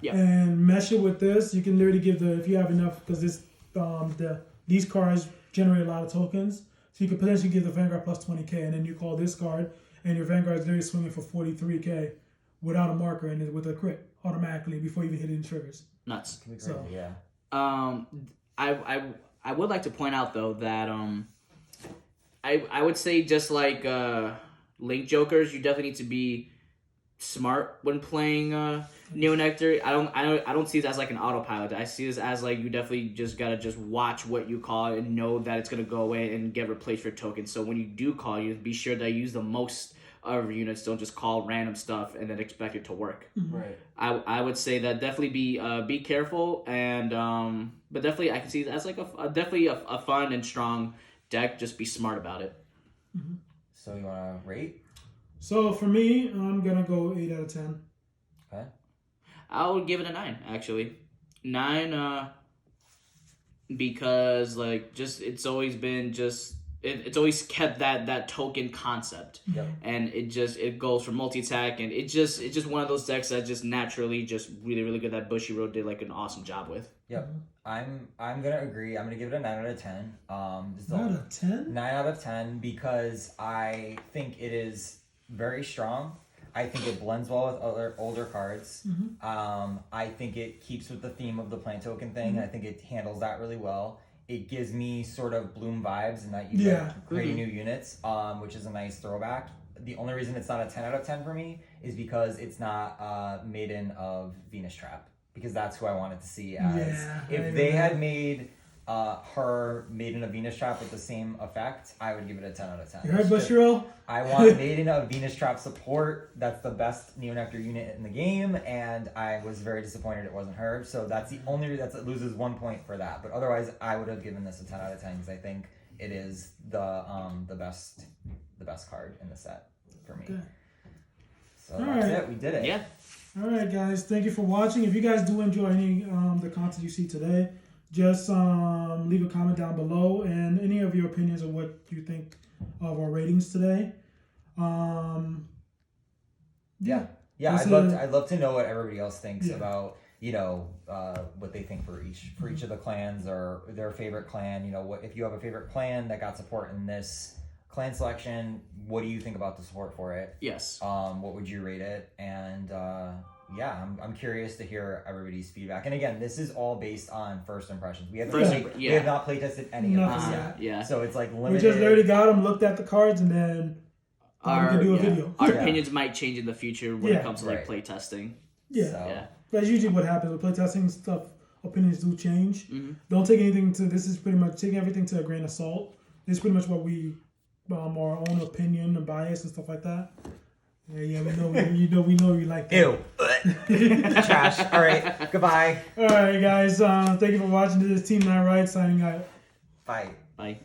Yeah.
And mesh it with this, you can literally give if you have enough, because this these cards generate a lot of tokens, so you could potentially give the Vanguard plus 20k, and then you call this card, and your Vanguard is literally swinging for 43k without a marker and with a crit automatically before you even hit any triggers.
Nuts.
So
yeah.
I would like to point out though that I would say just like Link Jokers, you definitely need to be smart when playing Neo Nectar. I don't see this as like an autopilot. I see this as like you definitely just gotta just watch what you call and know that it's gonna go away and get replaced for tokens. So when you do call, you be sure that you use the most of your units. Don't just call random stuff and then expect it to work.
Right.
I would say that definitely be careful, and but definitely I can see it as like definitely a fun and strong deck. Just be smart about it.
So you want to rate?
So for me, I'm gonna go 8 out of 10.
Okay.
I would give it a 9 actually. 9 because like just it's always been just it's always kept that token concept.
Yep.
And it goes for multi-attack, and it's just one of those decks that just naturally just really, really good that Bushiroad did like an awesome job with.
Yep. I'm gonna agree. I'm gonna give it a 9 out of 10.
9 out of 10?
9 out of 10 because I think it is very strong. I think it blends well with other older cards. I think it keeps with the theme of the plant token thing. I think it handles that really well. It gives me sort of Bloom vibes in that you get creating new units, which is a nice throwback. The only reason it's not a 10 out of 10 for me is because it's not Maiden of Venus Trap, because that's who I wanted to see as. If they had made her Maiden of Venus Trap with the same effect, I would give it a 10 out of 10.
You heard Bushiro?
I want Maiden of Venus Trap support. That's the best Neo Nectar unit in the game, and I was very disappointed it wasn't her. So that's the only reason that loses 1 point for that. But otherwise, I would have given this a 10 out of 10 because I think it is the best card in the set for me.
Okay.
So that's it. We did it.
Yeah.
All right, guys. Thank you for watching. If you guys do enjoy any the content you see today, just leave a comment down below and any of your opinions of what you think of our ratings today.
Yeah, I'd love to know what everybody else thinks about, you know, what they think for each of the clans or their favorite clan. You know, what if you have a favorite clan that got support in this clan selection? What do you think about the support for it?
Yes.
What would you rate it? And I'm curious to hear everybody's feedback. And again, this is all based on first impressions. We have not playtested any of this yet.
Yeah.
So it's like limited.
We just literally got them, looked at the cards, and then we can do a video.
Our opinions might change in the future when it comes to like playtesting.
Yeah.
So.
That's usually what happens with playtesting stuff. Opinions do change. Don't take anything to. This is pretty much taking everything to a grain of salt. This is pretty much what we, our own opinion and bias and stuff like that. Yeah, we know you like that.
Ew. Trash. All right. Goodbye.
All right, guys. Thank you for watching. This is Team Night Ride signing out.
Bye.
Bye.